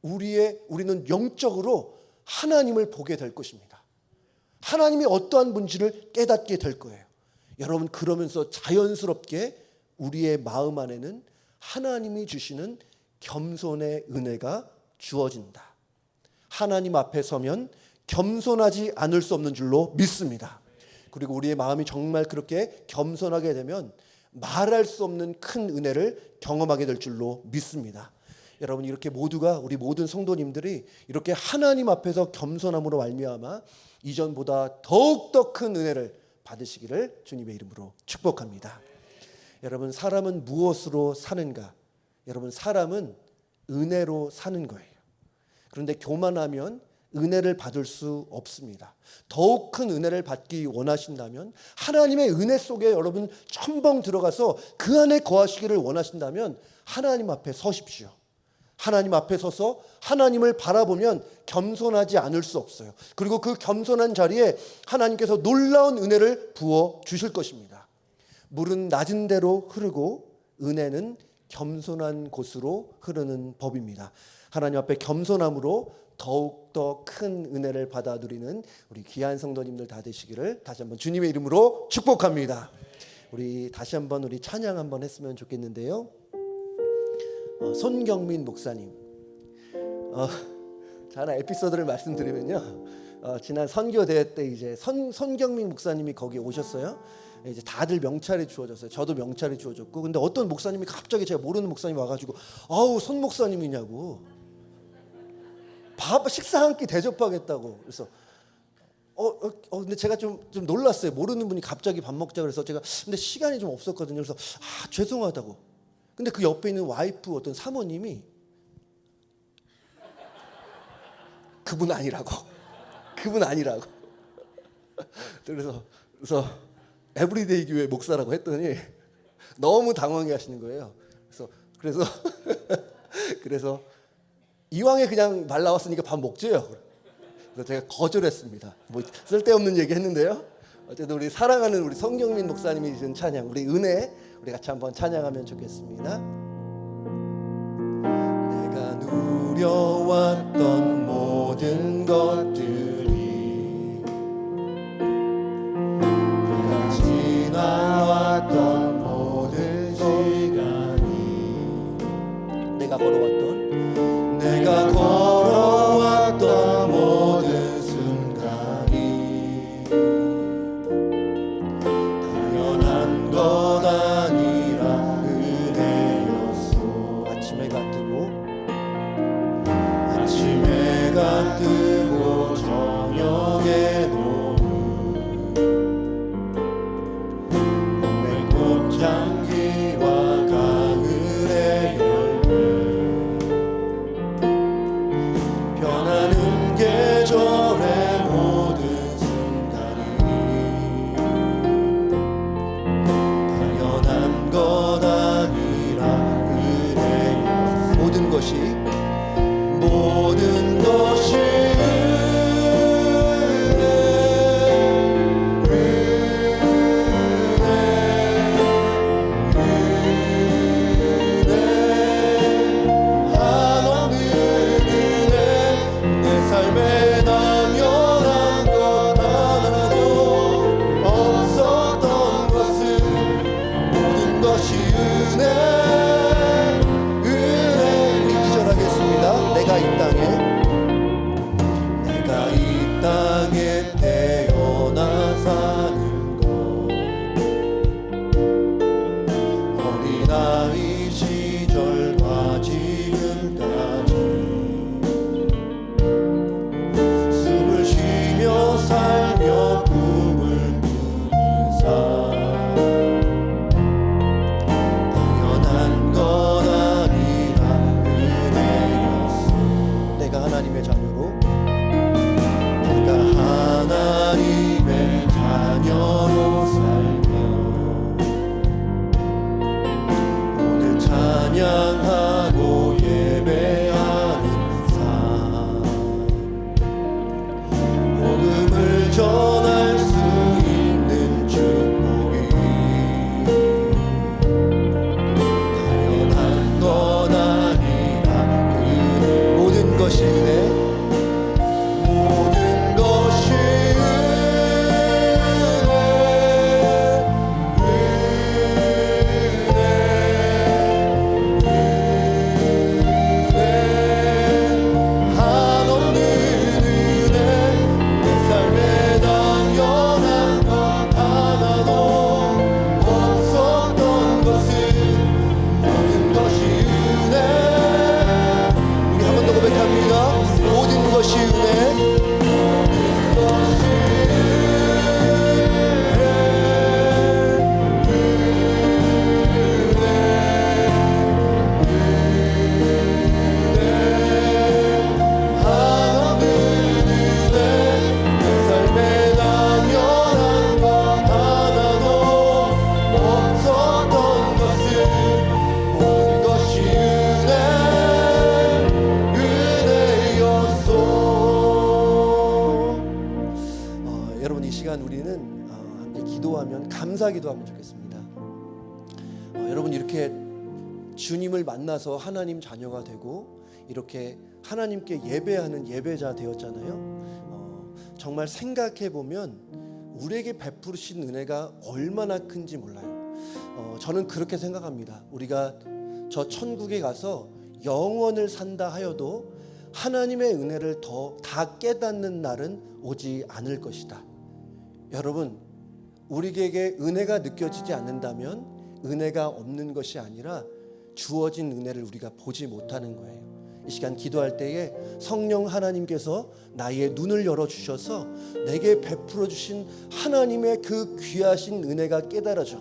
S1: 우리는 영적으로 하나님을 보게 될 것입니다. 하나님이 어떠한 분인지를 깨닫게 될 거예요. 여러분 그러면서 자연스럽게 우리의 마음 안에는 하나님이 주시는 겸손의 은혜가 주어진다. 하나님 앞에 서면 겸손하지 않을 수 없는 줄로 믿습니다. 그리고 우리의 마음이 정말 그렇게 겸손하게 되면 말할 수 없는 큰 은혜를 경험하게 될 줄로 믿습니다. 여러분 이렇게 모두가 우리 모든 성도님들이 이렇게 하나님 앞에서 겸손함으로 말미암아 이전보다 더욱더 큰 은혜를 받으시기를 주님의 이름으로 축복합니다. 여러분 사람은 무엇으로 사는가? 여러분 사람은 은혜로 사는 거예요. 그런데 교만하면 은혜를 받을 수 없습니다. 더욱 큰 은혜를 받기 원하신다면 하나님의 은혜 속에 여러분 첨벙 들어가서 그 안에 거하시기를 원하신다면 하나님 앞에 서십시오. 하나님 앞에 서서 하나님을 바라보면 겸손하지 않을 수 없어요. 그리고 그 겸손한 자리에 하나님께서 놀라운 은혜를 부어 주실 것입니다. 물은 낮은 데로 흐르고 은혜는 겸손한 곳으로 흐르는 법입니다. 하나님 앞에 겸손함으로 더욱더 큰 은혜를 받아 누리는 우리 귀한 성도님들 다 되시기를 다시 한번 주님의 이름으로 축복합니다. 우리 다시 한번 우리 찬양 한번 했으면 좋겠는데요. 손경민 목사님, 하나 에피소드를 말씀드리면요. 지난 선교 대회 때 이제 손경민 목사님이 거기 오셨어요. 이제 다들 명찰이 주어졌어요. 저도 명찰이 주어졌고, 근데 어떤 목사님이 갑자기 제가 모르는 목사님이 와가지고 아우 손 목사님이냐고 식사 한 끼 대접하겠다고. 그래서 근데 제가 좀 놀랐어요. 모르는 분이 갑자기 밥 먹자 그래서 제가 근데 시간이 좀 없었거든요. 그래서 죄송하다고. 근데 그 옆에 있는 와이프 어떤 사모님이 그분 아니라고. 그래서 에브리데이 교회 목사라고 했더니 너무 당황해 하시는 거예요. 그래서 이왕에 그냥 말 나왔으니까 밥 먹죠요. 그래서 제가 거절했습니다. 뭐 쓸데없는 얘기 했는데요. 어쨌든 우리 사랑하는 우리 성경민 목사님이 주신 찬양, 우리 은혜, 우리 같이 한번 찬양하면 좋겠습니다. 내가 누려왔던 모든 것들이 내가 지나왔던 모든 시간이 내가 걸어왔던 모든 순간이 당연한 것 아니라 은혜였소. 아침해가 뜨고 저녁에 노는 봄의 꽃향기와 가을의 열매 변하는 계절의 모든 순간이 당연한 것 아니라 은혜였소. 모든 것이 은혜 우리 기절하겠습니다. 감사하기도 하면 좋겠습니다. 여러분 이렇게 주님을 만나서 하나님 자녀가 되고 이렇게 하나님께 예배하는 예배자 되었잖아요. 정말 생각해 보면 우리에게 베푸신 은혜가 얼마나 큰지 몰라요. 저는 그렇게 생각합니다. 우리가 저 천국에 가서 영원을 산다 하여도 하나님의 은혜를 다 깨닫는 날은 오지 않을 것이다. 여러분, 우리에게 은혜가 느껴지지 않는다면 은혜가 없는 것이 아니라 주어진 은혜를 우리가 보지 못하는 거예요. 이 시간 기도할 때에 성령 하나님께서 나의 눈을 열어주셔서 내게 베풀어 주신 하나님의 그 귀하신 은혜가 깨달아져.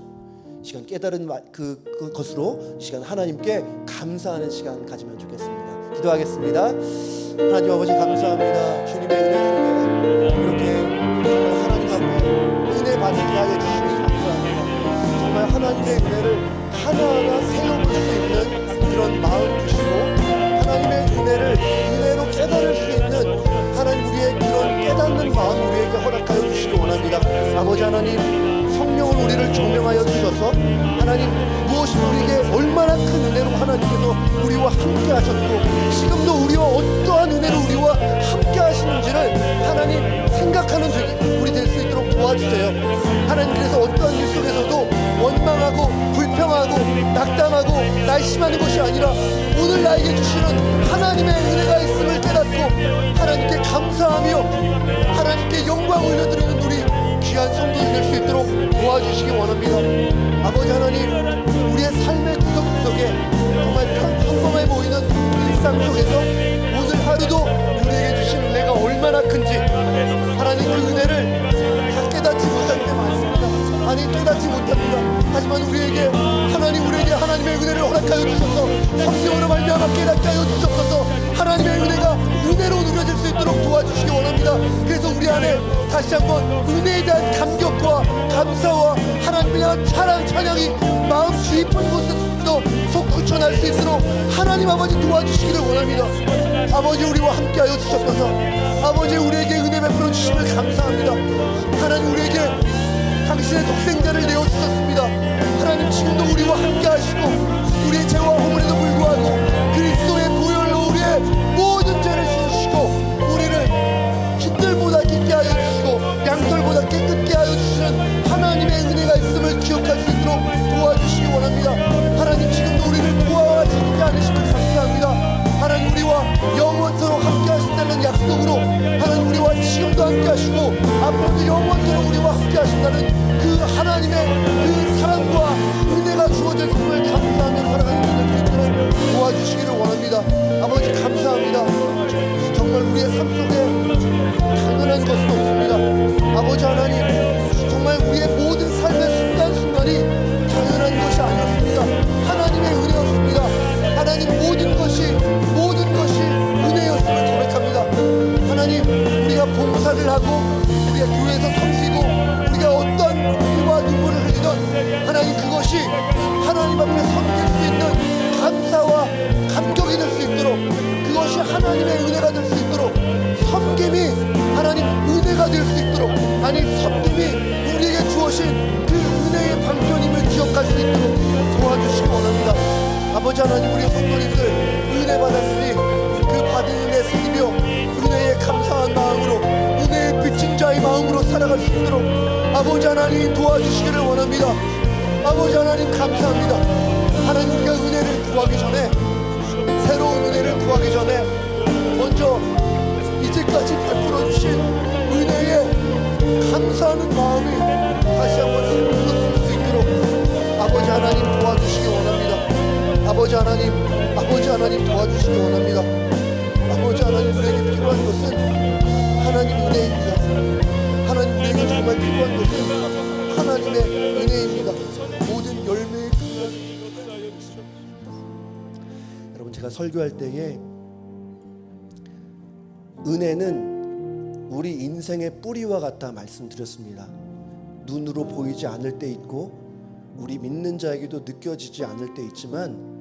S1: 이 시간 깨달은 그것으로 이 시간 하나님께 감사하는 시간 가지면 좋겠습니다. 기도하겠습니다. 하나님 아버지 감사합니다. 주님의 은혜 속에 이렇게 하나님 앞에 은혜 받게 하여 주시니 감사합니다. 정말 하나님의 은혜를 하나하나 세워볼 수 있는 그런 마음 주시고 하나님의 은혜로 깨달을 수 있는 하나님 우리의 그런 깨닫는 마음 우리에게 허락하여 주시기 원합니다. 아버지 하나님 성령을 우리를 조명하여 주셔서 하나님 무엇이 우리에게 얼마나 큰 은혜로 하나님께서 우리와 함께 하셨고 지금도 우리와 어떠한 은혜로 우리와 함께 하시는지를 하나님 생각하는 우리 될 수 있도록 도와주세요. 하나님 그래서 어떠한 일 속에서도 원망하고 불평하고 낙담하고 날심하는 것이 아니라 오늘 나에게 주시는 하나님의 은혜가 있음을 깨닫고 하나님께 감사하며 하나님께 영광 올려드리는 우리 귀한 성도들 될 수 있도록 도와주시기 원합니다. 아버지 하나님 우리의 삶의 구석구석에 정말 평범해 보이는 일상 속에서 오늘 하루도 우리에게 주신 은혜가 얼마나 큰지 하나님 그 은혜를 다 깨닫지 못할 때 많습니다. 아니 깨닫지 못합니다. 하지만 우리에게 하나님의 은혜를 허락하여 주셔서 성령으로 말미암아 깨닫게 하여 주셔서 하나님의 은혜가 은혜로 누려질 수 있도록 도와주시기 원합니다. 그래서 우리 안에 다시 한번 은혜에 대한 감격과 감사와 하나님에 대한 사랑 찬양이 마음 깊은 곳에서 솟구쳐 날 수 있도록 하나님 아버지 도와주시기를 원합니다. 아버지 우리와 함께하여 주셨소서. 아버지 우리에게 은혜 베풀어 주심을 감사합니다. 하나님 우리에게 당신의 독생자를 내어주셨습니다. 하나님 지금도 우리와 함께 하시고 우리의 죄와 허물에도 불구하고 그리스도의 보혈로 우리의 모든 죄를 씻으시고 우리를 깃들보다 깊게 하여 주시고 양털보다 깨끗게 하여 주시는 하나님의 은혜가 있음을 기억할 수 있도록 도와주시기 원합니다. 하나님 지금도 우리를 보아와 지키지 않으심을 감사합니다. 하나님 우리와 영원토록 함께 하신다는 약속으로 하나님 우리와 지금도 함께 하시고 앞으로도 영원토록 우리와 함께 하신다는 그 하나님의 그 사랑과 은혜가 주어져 있음을 감사하며 살아가는 수 있도록 도와주시기를 원합니다. 아버지 감사합니다. 정말 우리의 삶 속에 당연한 것은 없습니다. 아버지 하나님 정말 우리의 모든 삶의 순간순간이 당연한 것이 아니었습니다. 하나님의 은혜였습니다. 하나님 모든 것이 은혜였음을 고백합니다. 하나님 우리가 봉사를 하고 우리가 교회에서 섬기고 우리가 어떤 피와 눈물을 흘리던 하나님 그것이 하나님 앞에 섬길 수 있는 감사와 감격이 될 수 있도록 그것이 하나님의 은혜가 될 수 있도록 섬김이 하나님 은혜가 될 수 있도록 아니 섬김이 우리에게 주어진 그 은혜의 방편임을 기억할 수 있도록 도와주시기 원합니다. 아버지 하나님 우리 성도님들 은혜 받았으니 그 받은 은혜 새기며 은혜에 감사한 마음으로 은혜의 빚진 자의 마음으로 살아갈 수 있도록 아버지 하나님 도와주시기를 원합니다. 아버지 하나님 감사합니다. 하나님 우리가 은혜를 구하기 전에 새로운 은혜를 구하기 전에 먼저 이제까지 베풀어 주신 은혜에 감사하는 마음이 다시 한번 샘솟을 수 있도록 아버지 하나님 도와주시기 원합니다. 아버지 하나님 도와주시기 원합니다. 아버지 하나님 우리에게 필요한 것은 하나님 은혜입니다. 하나님 우리에게 정말 필요한 것은 하나님의 은혜입니다. 모든 열매의 여러분 제가 설교할 때에 은혜는 우리 인생의 뿌리와 같다 말씀드렸습니다. 눈으로 보이지 않을 때 있고 우리 믿는 자에게도 느껴지지 않을 때 있지만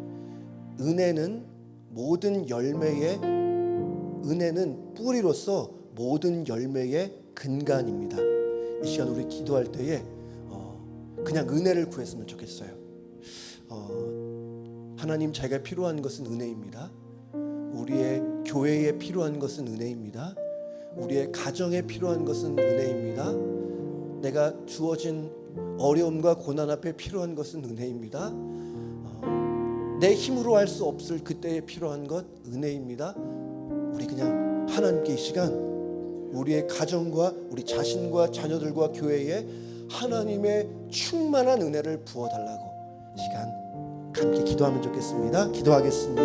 S1: 은혜는 뿌리로서 모든 열매의 근간입니다. 이 시간 우리 기도할 때에 그냥 은혜를 구했으면 좋겠어요. 하나님, 제가 필요한 것은 은혜입니다. 우리의 교회에 필요한 것은 은혜입니다. 우리의 가정에 필요한 것은 은혜입니다. 내가 주어진 어려움과 고난 앞에 필요한 것은 은혜입니다. 내 힘으로 할 수 없을 그때에 필요한 것 은혜입니다. 우리 그냥 하나님께 이 시간 우리의 가정과 우리 자신과 자녀들과 교회에 하나님의 충만한 은혜를 부어달라고 시간 함께 기도하면 좋겠습니다. 기도하겠습니다.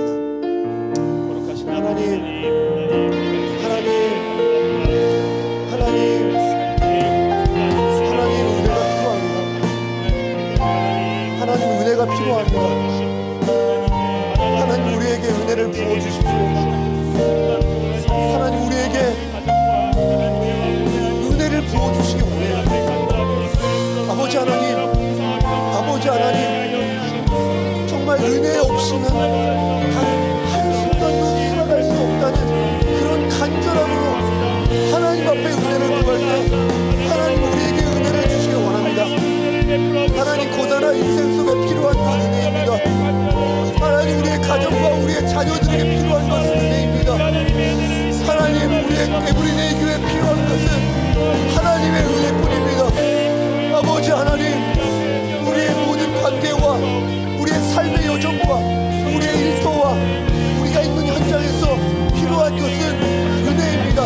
S1: 하나님, 하나님 은혜가 필요합니다. 하나님 우리에게 은혜를 부어주십시오. 하나님 우리에게 은혜를 부어주시기 원해요. 아버지 하나님, 정말 은혜 없이는 한순간도 살아갈 수 없다는 그런 간절함으로 하나님 앞에 은혜를 구할 때 하나님 우리에게 은혜를 주시기 원합니다. 하나님 고단한 인생 속에 필요한 건 은혜입니다. 하나님 우리의 가정과 우리의 자녀들에게 필요한 것은 은혜입니다. 하나님 우리의 에브리데이 교회에 필요한 것은 하나님의 은혜뿐입니다. 아버지 하나님, 우리의 모든 관계와 우리의 삶의 여정과 우리의 일터와 우리가 있는 현장에서 필요한 것은 은혜입니다.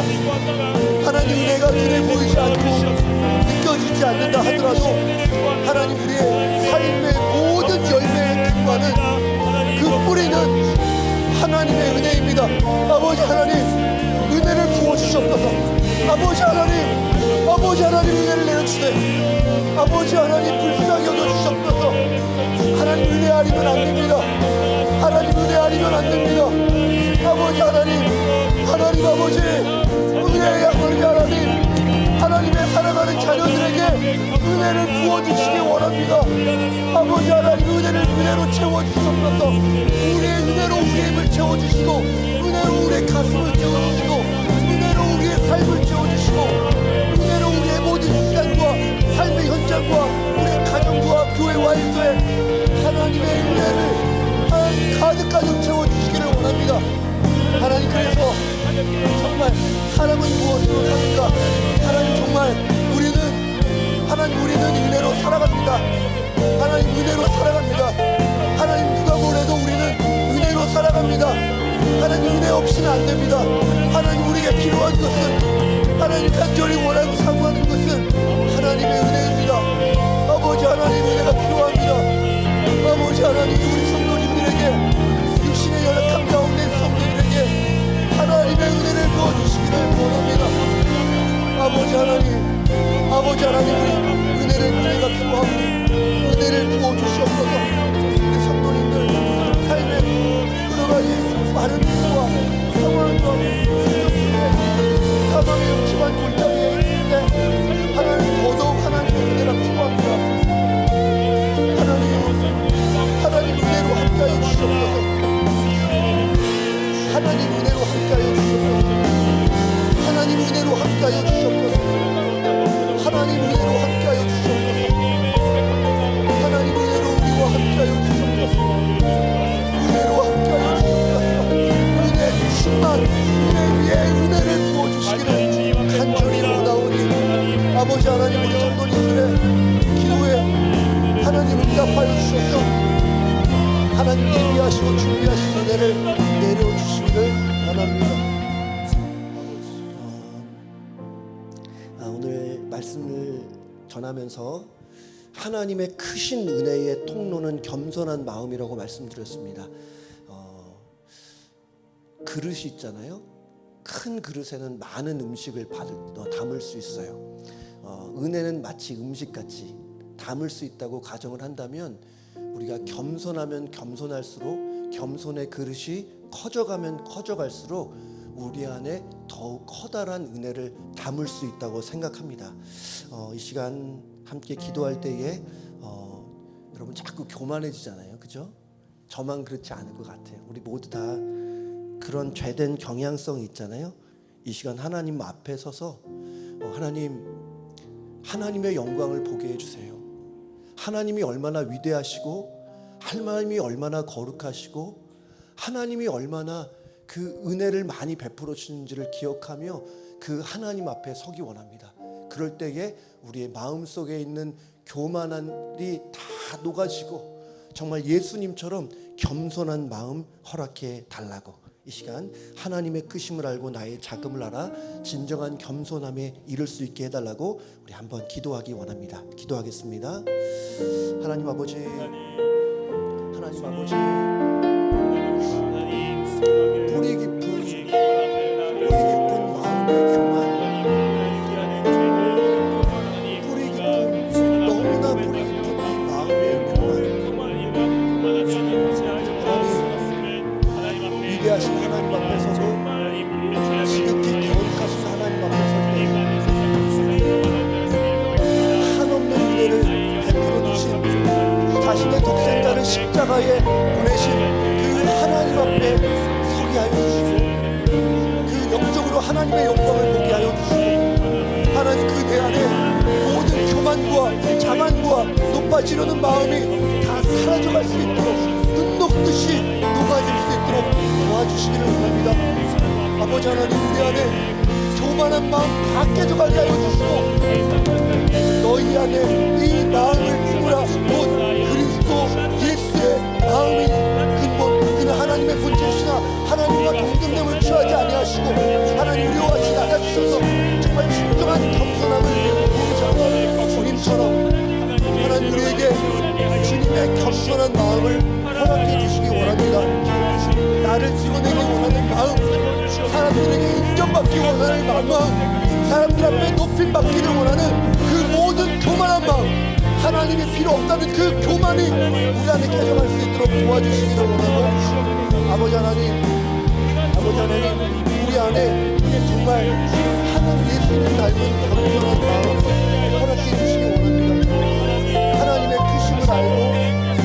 S1: 하나님 은혜가 눈에 보이지 않고 느껴지지 않는다 하더라도 하나님 우리의 삶의 모든 열매의 근원은 그 뿌리는 하나님의 은혜입니다. 아버지 하나님 은혜를 부어주시옵소서. 아버지 하나님 은혜를 내려주세요. 아버지 하나님 불쌍히 여겨주시옵소서. 하나님 은혜 아니면 안 됩니다. 하나님 은혜 아니면 안 됩니다. 아버지 하나님 아버지 은혜의 아버지 하나님의 사랑하는 자녀들에게 은혜를 부어주시기 원합니다. 아버지 하나님 은혜로 채워주시옵소서. 우리의 은혜로 우리의 입을 채워주시고 은혜로 우리의 가슴을 채워주시고 은혜로 우리의 삶을 채워주시고 은혜로 우리의 모든 시간과 삶의 현장과 우리의 가정과 교회와 일터에 하나님의 은혜를 가득가득 채워주시기를 원합니다. 하나님 그래서 정말 사람은 무엇으로 사는가? 하나님 정말 우리는 은혜로 살아갑니다. 하나님 은혜로 살아갑니다. 하나님 누가 뭐래도 우리는 은혜로 살아갑니다. 하나님 은혜 없이는 안 됩니다. 하나님 우리에게 필요한 것은 하나님 간절히 원하고 사모하는 것은 하나님의 은혜입니다. 아버지 하나님 은혜가 필요합니다. 아버지 하나님 우리 성도님들에게 육신의 연약함 가운데 있는 성도들에게 하나님의 은혜를 부어주시기를 원합니다. 아버지 하나님 우리 은혜가 필요하오니 은혜를 부어주시옵소서. 우리 성도님들 삶의 여러 가지 많은 일과 상황과 사망의 음침한 골짜기에 있을 때 하나님 더더욱 하나님의 은혜가 필요합니다. 하나님 은혜로 함께하여 주시옵소서. 하나님 은혜로 함께하여 주시옵소서. 하나님 은혜로 함께하여 주시옵소서. 하나님 은혜로 함께하여 주시옵소서. 하나님 은혜로 우리와 함께하여 주시옵소서. 은혜로 함께하여 주시옵소서. 은혜 충만 은혜 위에 은혜를 부어주시기를 간절히 원하오니 아버지 하나님 우리 성도님들의 기도에 하나님 응답하여 주셔서 하나님 예비하시고 준비하신 은혜를 내려주시기를 원합니다. 오늘 말씀을 전하면서 하나님의 크신 은혜의 통로는 겸손한 마음이라고 말씀드렸습니다. 그릇이 있잖아요. 큰 그릇에는 많은 음식을 담을 수 있어요. 은혜는 마치 음식같이 담을 수 있다고 가정을 한다면 우리가 겸손하면 겸손할수록 겸손의 그릇이 커져가면 커져갈수록 우리 안에 더욱 커다란 은혜를 담을 수 있다고 생각합니다. 이 시간 함께 기도할 때에 여러분 자꾸 교만해지잖아요. 그죠? 저만 그렇지 않을 것 같아요. 우리 모두 다 그런 죄된 경향성이 있잖아요. 이 시간 하나님 앞에 서서 하나님의 영광을 보게 해주세요. 하나님이 얼마나 위대하시고 하나님이 얼마나 거룩하시고 하나님이 얼마나 그 은혜를 많이 베풀어 주는지를 기억하며 그 하나님 앞에 서기 원합니다. 그럴 때에 우리의 마음속에 있는 교만함이 다 녹아지고 정말 예수님처럼 겸손한 마음 허락해 달라고, 이 시간 하나님의 크심을 알고 나의 작음을 알아 진정한 겸손함에 이를 수 있게 해달라고 우리 한번 기도하기 원합니다. 기도하겠습니다. 하나님 아버지, 하나님 아버지, 뿌리 깊은 마음의 교만, 뿌리 깊은, 너무나 뿌리 깊은 이 마음의 교만, 하나님 위대하신 하나님 앞에 서고 지극히 거룩하신 하나님 앞에 서고 한없는 은혜를 베풀어 주신 자신의 독생자를 십자가에 보내신 그 하나님 앞에 서게 하여 주시고 그 영적으로 하나님의 영광을 보게 하여 주시고 하나님 그 내 안에 모든 교만과 자만과 높아지려는 마음이 다 사라져갈 수 있도록 눈 녹듯이 녹아질 수 있도록 도와주시기를 원합니다. 아버지 하나님, 우리 안에 교만한 마음 다 깨져가게 하여 주시고 너희 안에 이 마음을 품으라 곧 그리스도 예수의 마음이 근본 그는 하나님의 본체시나 하나님과 동등됨을 취하지 아니하시고 하나님 우리와 같이 낮아주셔서 정말 진정한 겸손함을 보이자 주님처럼 하나님 우리에게 주님의 겸손한 마음을 허락해 주시기 원합니다. 나를 드러내기 원하는 마음, 사람들에게 인정받기 원하는 마음, 사람들 앞에 높임받기를 원하는 그 모든 교만한 마음, 하나님이 필요 없다는 그 교만이 우리 안에 개정할 수 있도록 도와주시기를 원하고 아버지 하나님, 우리 안에 정말 하나님 예수님 닮은 겸손한 마음 허락해 주시기 원합니다. 하나님의 크심을 알고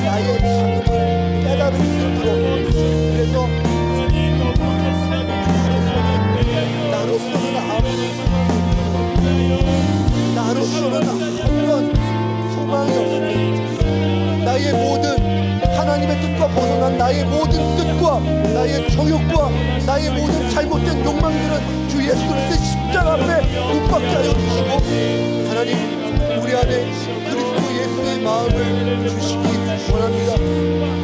S1: 나의 작음을 깨달을 수 있도록, 그래서 나로서는 아무런 소망이 없는 나의 모든 하나님의 뜻과 벗어난 나의 모든 뜻과 나의 정욕과 나의 모든 잘못된 욕망들은 주 예수 그리스도의 십자가 앞에 못 박게 하여 주시고 하나님 우리 안에 그리스도 예수의 마음을 주시기 원합니다.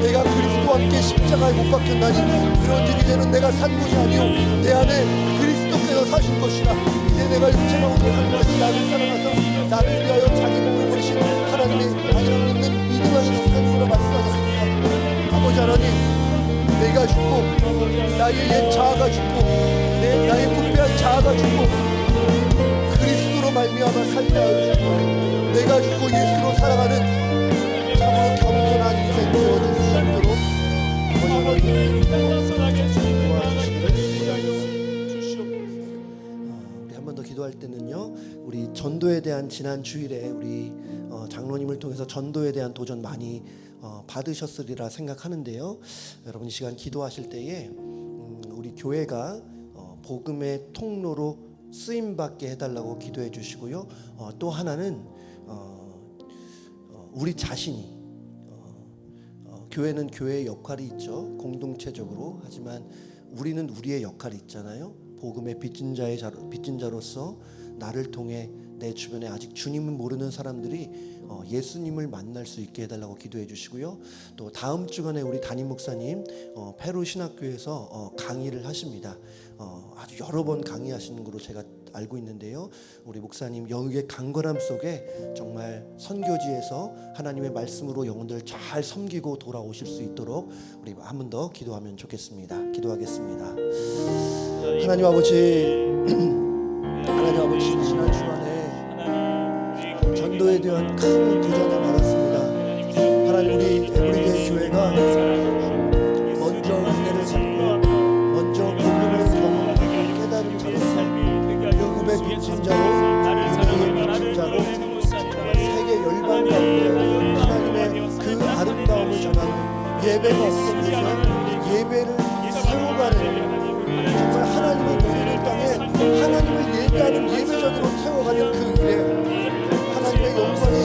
S1: 내가 그리스도와 함께 십자가에 못 박혔나니 그런즉 이제는 내가 산 것이 아니요 내 안에 그리스도께서 사신 것이라. 이제 내가 육체가 오게 한 것이 나를 사랑하사 나를 위하여 자기 몸을 버리신 하나님의 아들을 믿는 믿음하신 성도라 말씀하셨습니다. 아버지 하나님, 내가 죽고 나의 옛 자아가 죽고 나의 부패한 자아가 죽고 그리스도로 말미암아 살게 하여 주시고 내가 죽고 예수로 살아가는 참으로 겸손한 인생 되어줄 수 있도록 우리 한 번 더 기도할 때는요, 우리 전도에 대한 지난 주일에 우리 장로님을 통해서 전도에 대한 도전 많이 받으셨으리라 생각하는데요. 여러분 이 시간 기도하실 때에 우리 교회가 복음의 통로로 쓰임받게 해달라고 기도해 주시고요. 또 하나는 우리 자신이 교회는 교회의 역할이 있죠. 공동체적으로. 하지만 우리는 우리의 역할이 있잖아요. 복음의 빚진 자로서 나를 통해 내 주변에 아직 주님을 모르는 사람들이 예수님을 만날 수 있게 해달라고 기도해 주시고요. 또 다음 주간에 우리 담임 목사님 페루 신학교에서 강의를 하십니다. 아주 여러 번 강의하시는 걸로 제가 알고 있는데요. 우리 목사님 영육의 강건함 속에 정말 선교지에서 하나님의 말씀으로 영혼들 잘 섬기고 돌아오실 수 있도록 우리 한 번 더 기도하면 좋겠습니다. 기도하겠습니다. 하나님 아버지, 하나님 아버지, 지난 주간에 전도에 대한 큰 도전을 받았습니다. 하나님 우리 에브리데이 교회가 먼저 은혜를 받고 먼저 복음을 경험하고 깨달은 자로서 복음의 빚진 자로 세계 열방 가운데 하나님의 그 아름다움을 전하는 예배가 없던 곳에 예배를 세워가는, 정말 하나님의 모든 땅에 하나님을 예배하는 예배전으로 태워가는 그 일에 하나님의 영광이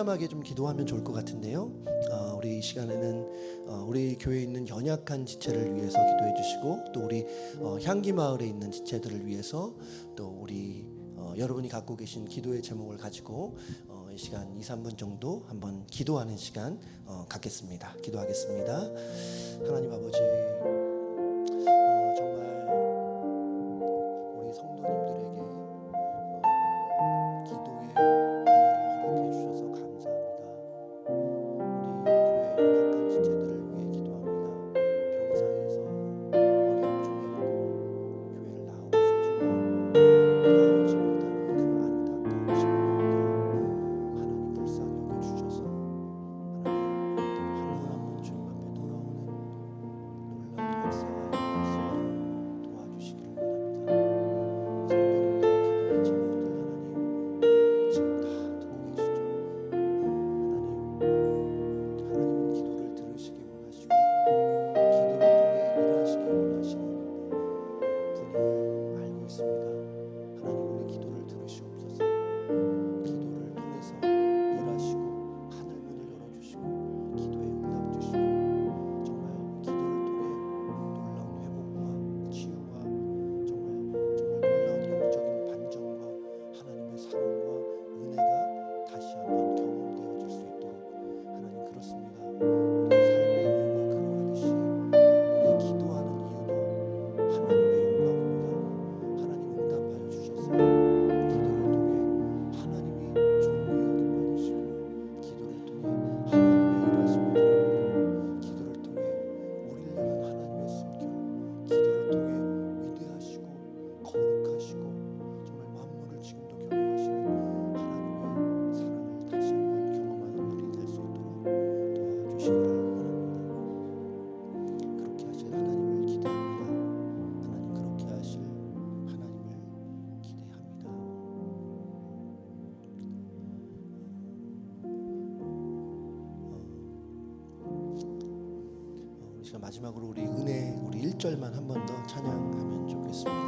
S1: 담담하게 좀 기도하면 좋을 것 같은데요. 우리 이 시간에는 우리 교회에 있는 연약한 지체를 위해서 기도해 주시고, 또 우리 향기 마을에 있는 지체들을 위해서, 또 우리 여러분이 갖고 계신 기도의 제목을 가지고 이 시간 2-3분 정도 한번 기도하는 시간 갖겠습니다. 기도하겠습니다. 하나님 아버지, 정말 우리 성도님들에게 기도의 은혜를 허락해 주셔서 감사합니다. 우리 교회 연약한 지체들을 위해 기도합니다. 병상에서 어려움 중에 있고 교회를 나오고 싶지만 나오지 못하는 그 안타까운 심령들 하나님 불쌍히 여겨주셔서 하나님 한 분 한 분 주님 앞에 돌아오는 놀라운 역사가 일어날 수 있도록 도와주시기를 원합니다. 성도님들의 기도의 제목들 하나님 지금 다 듣고 계시죠? 하나님은 기도를 들으시기 원하시고 기도를 통해 일하시기 원하시는 분임을 알고 있습니다. 하나님, 우리 기도를 들으시옵소서. 기도를 통해서 일하시고 하늘 문을 열어주시고 기도에 응답 주시고, 정말 기도를 통해 놀라운 회복과 치유와 정말 놀라운 영적인 반전과 하나님의 사랑과 은혜가 다시 한번 경험되어질 수 있도록 하나님, 그렇습니다. 우리 삶의 이유가 그러하듯이 우리 기도하는 이유도 하나님의 영광입니다. 하나님 응답하여 주셔서 기도를 통해 하나님이 존귀 여김 받으시고, 기도를 통해 하나님의 일하심을 드러내고, 기도를 통해 우리를 향한 하나님의 숨결, 기도를 통해 위대하시고 거룩하시고 정말 만물을 지금도 경영하시는 하나님의 사랑을 다시 한번 경험하는 우리 될 수 있도록 도와주시기를 원합니다. 그렇게 하실 하나님을 기대합니다. 하나님, 그렇게 하실 하나님을 기대합니다. 우리 시간 마지막으로 우리 은혜, 우리 1절만 한 번 더 찬양하면 좋겠습니다.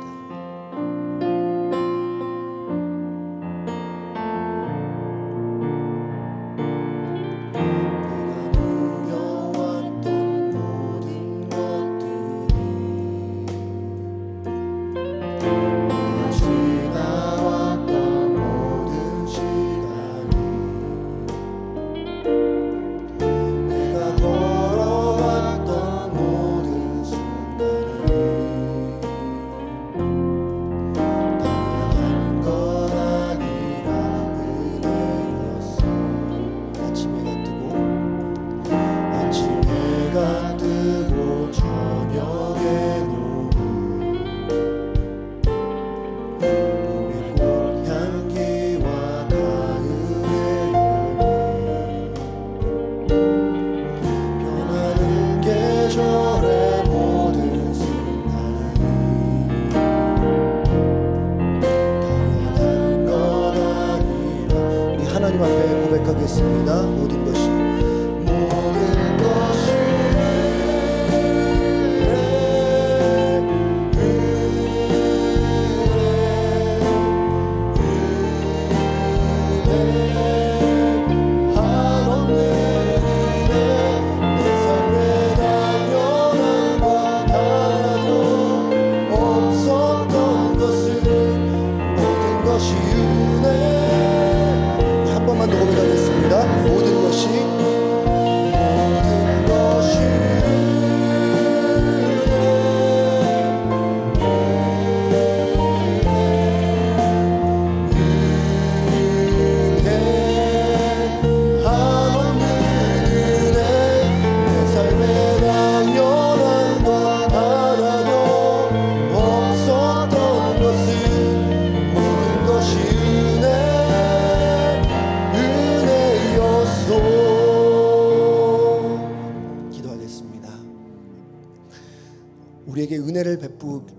S1: 하나님 앞에 고백하겠습니다. 모든 것이 우리에게 은혜를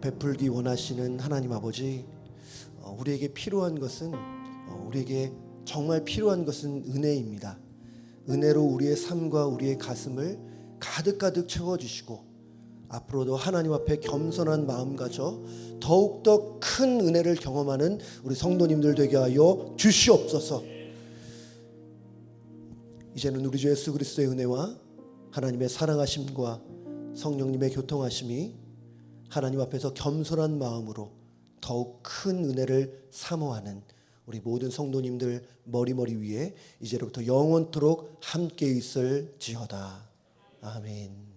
S1: 베풀기 원하시는 하나님 아버지, 우리에게 필요한 것은 우리에게 정말 필요한 것은 은혜입니다. 은혜로 우리의 삶과 우리의 가슴을 가득가득 채워주시고, 앞으로도 하나님 앞에 겸손한 마음 가져 더욱더 큰 은혜를 경험하는 우리 성도님들 되게 하여 주시옵소서. 이제는 우리 주 예수 그리스도의 은혜와 하나님의 사랑하심과 성령님의 교통하심이 하나님 앞에서 겸손한 마음으로 더욱 큰 은혜를 사모하는 우리 모든 성도님들 머리 위에 이제로부터 영원토록 함께 있을지어다. 아멘.